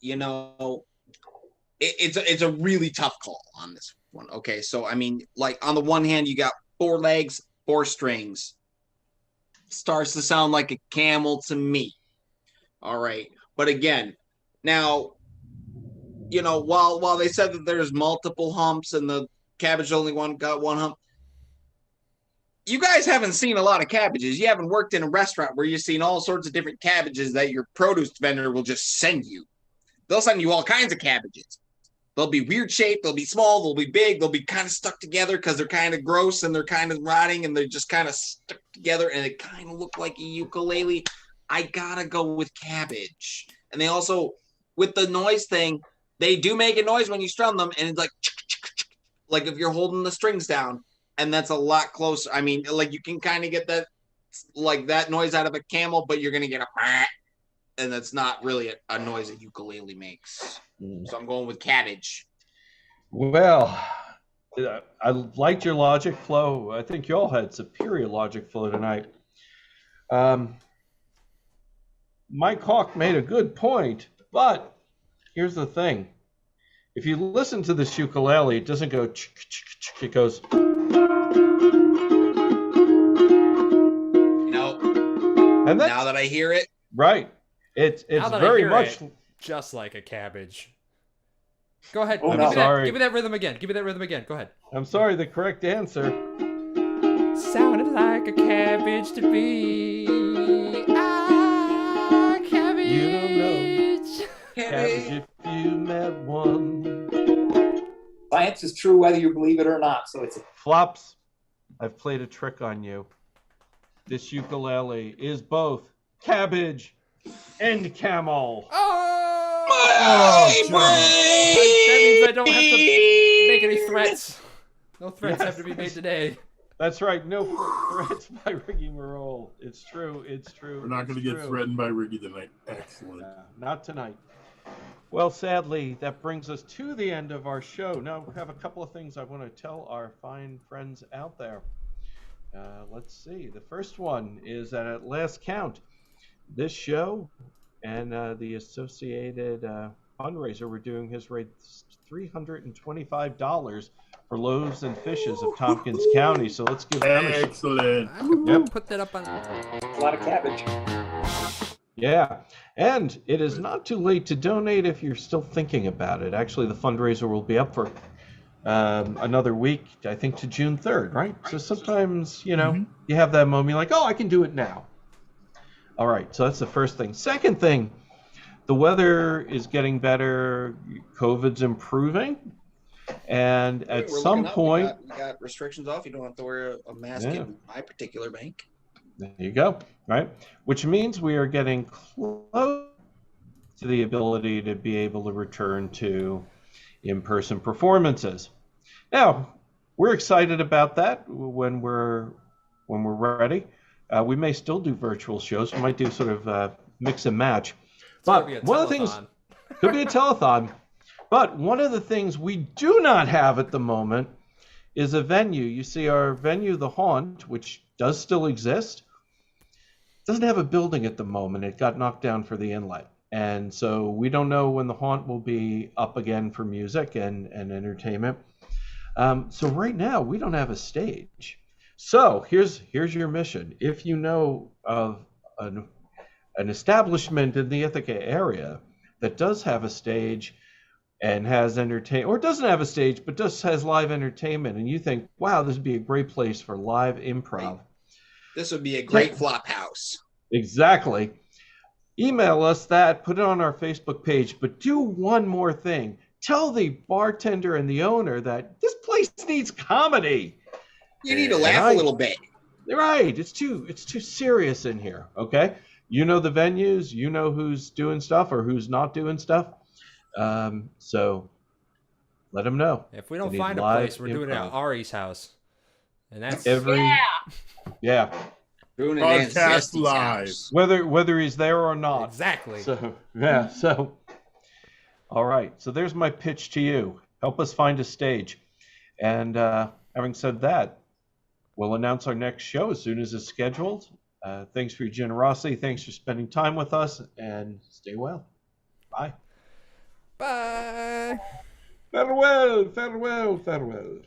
it's a really tough call on this one. Okay, so I mean, like on the one hand, you got 4 legs, 4 strings. Starts to sound like a camel to me. All right, but again, now, while they said that there's multiple humps and the cabbage only got 1 hump, you guys haven't seen a lot of cabbages. You haven't worked in a restaurant where you've seen all sorts of different cabbages that your produce vendor will just send you. They'll send you all kinds of cabbages. They'll be weird shaped, they'll be small, they'll be big, they'll be kind of stuck together because they're kind of gross and they're kind of rotting and they're just kind of stuck together and it kind of look like a ukulele. I gotta go with cabbage. And they also, with the noise thing, they do make a noise when you strum them, and it's like if you're holding the strings down, and that's a lot closer. I mean, like you can kind of get that, like that noise out of a camel, but you're gonna get a, and that's not really a noise a ukulele makes. So I'm going with cabbage. Well, I liked your logic flow. I think you all had superior logic flow tonight. Mike Hawk made a good point, but here's the thing. If you listen to this ukulele, it doesn't go it goes. And now that I hear it. Right. It's very much just like a cabbage. Go ahead. Oh, I'm sorry. Give me that rhythm again. Give me that rhythm again. Go ahead. I'm sorry. The correct answer sounded like a cabbage to me. Cabbage. You don't know. Cabbage if you met one. Science is true whether you believe it or not. So it's Flops. I've played a trick on you. This ukulele is both cabbage and camel. That means I don't have to make any threats. No threats have to be made today. That's right. No threats by Rigamarole. It's true. It's true. We're not going to get threatened by Riggy tonight. Excellent. Not tonight. Well, sadly, that brings us to the end of our show. Now, we have a couple of things I want to tell our fine friends out there. Let's see. The first one is that at last count, this show and the associated fundraiser we're doing has raised $325 for Loaves and Fishes of Tompkins County. So let's give them a excellent. Yep. Put that up on a lot of cabbage. Yeah, and it is not too late to donate if you're still thinking about it. Actually, the fundraiser will be up for another week, I think, to June 3rd, right? So sometimes, you have that moment, you're like, oh, I can do it now. All right, so that's the first thing. Second thing, the weather is getting better, COVID's improving, and at some point... We got restrictions off. You don't have to wear a mask in my particular bank. There you go, right? Which means we are getting close to the ability to be able to return to in-person performances. Now, we're excited about that when we're ready. We may still do virtual shows. We might do sort of mix and match. But one of the things could be a telethon. But one of the things we do not have at the moment is a venue. You see our venue, The Haunt, which does still exist, doesn't have a building at the moment. It got knocked down for the inlet. And so we don't know when The Haunt will be up again for music and entertainment. So right now, we don't have a stage. So here's your mission. If you know of an establishment in the Ithaca area that does have a stage, and has entertainment, or doesn't have a stage, but just has live entertainment, and you think, wow, this would be a great place for live improv. Right. This would be a great flop house. Exactly. Email us that, put it on our Facebook page, but do one more thing. Tell the bartender and the owner that this place needs comedy. You need to laugh a little bit. Right. It's too serious in here. Okay. You know the venues, you know who's doing stuff or who's not doing stuff. So let them know. If we don't find a place, we're doing it at Ari's house. And that's yeah. Broadcast live. Whether he's there or not. Exactly. So all right. So there's my pitch to you. Help us find a stage. And having said that, we'll announce our next show as soon as it's scheduled. Thanks for your generosity. Thanks for spending time with us, and stay well. Bye. Bye. Farewell, farewell, farewell.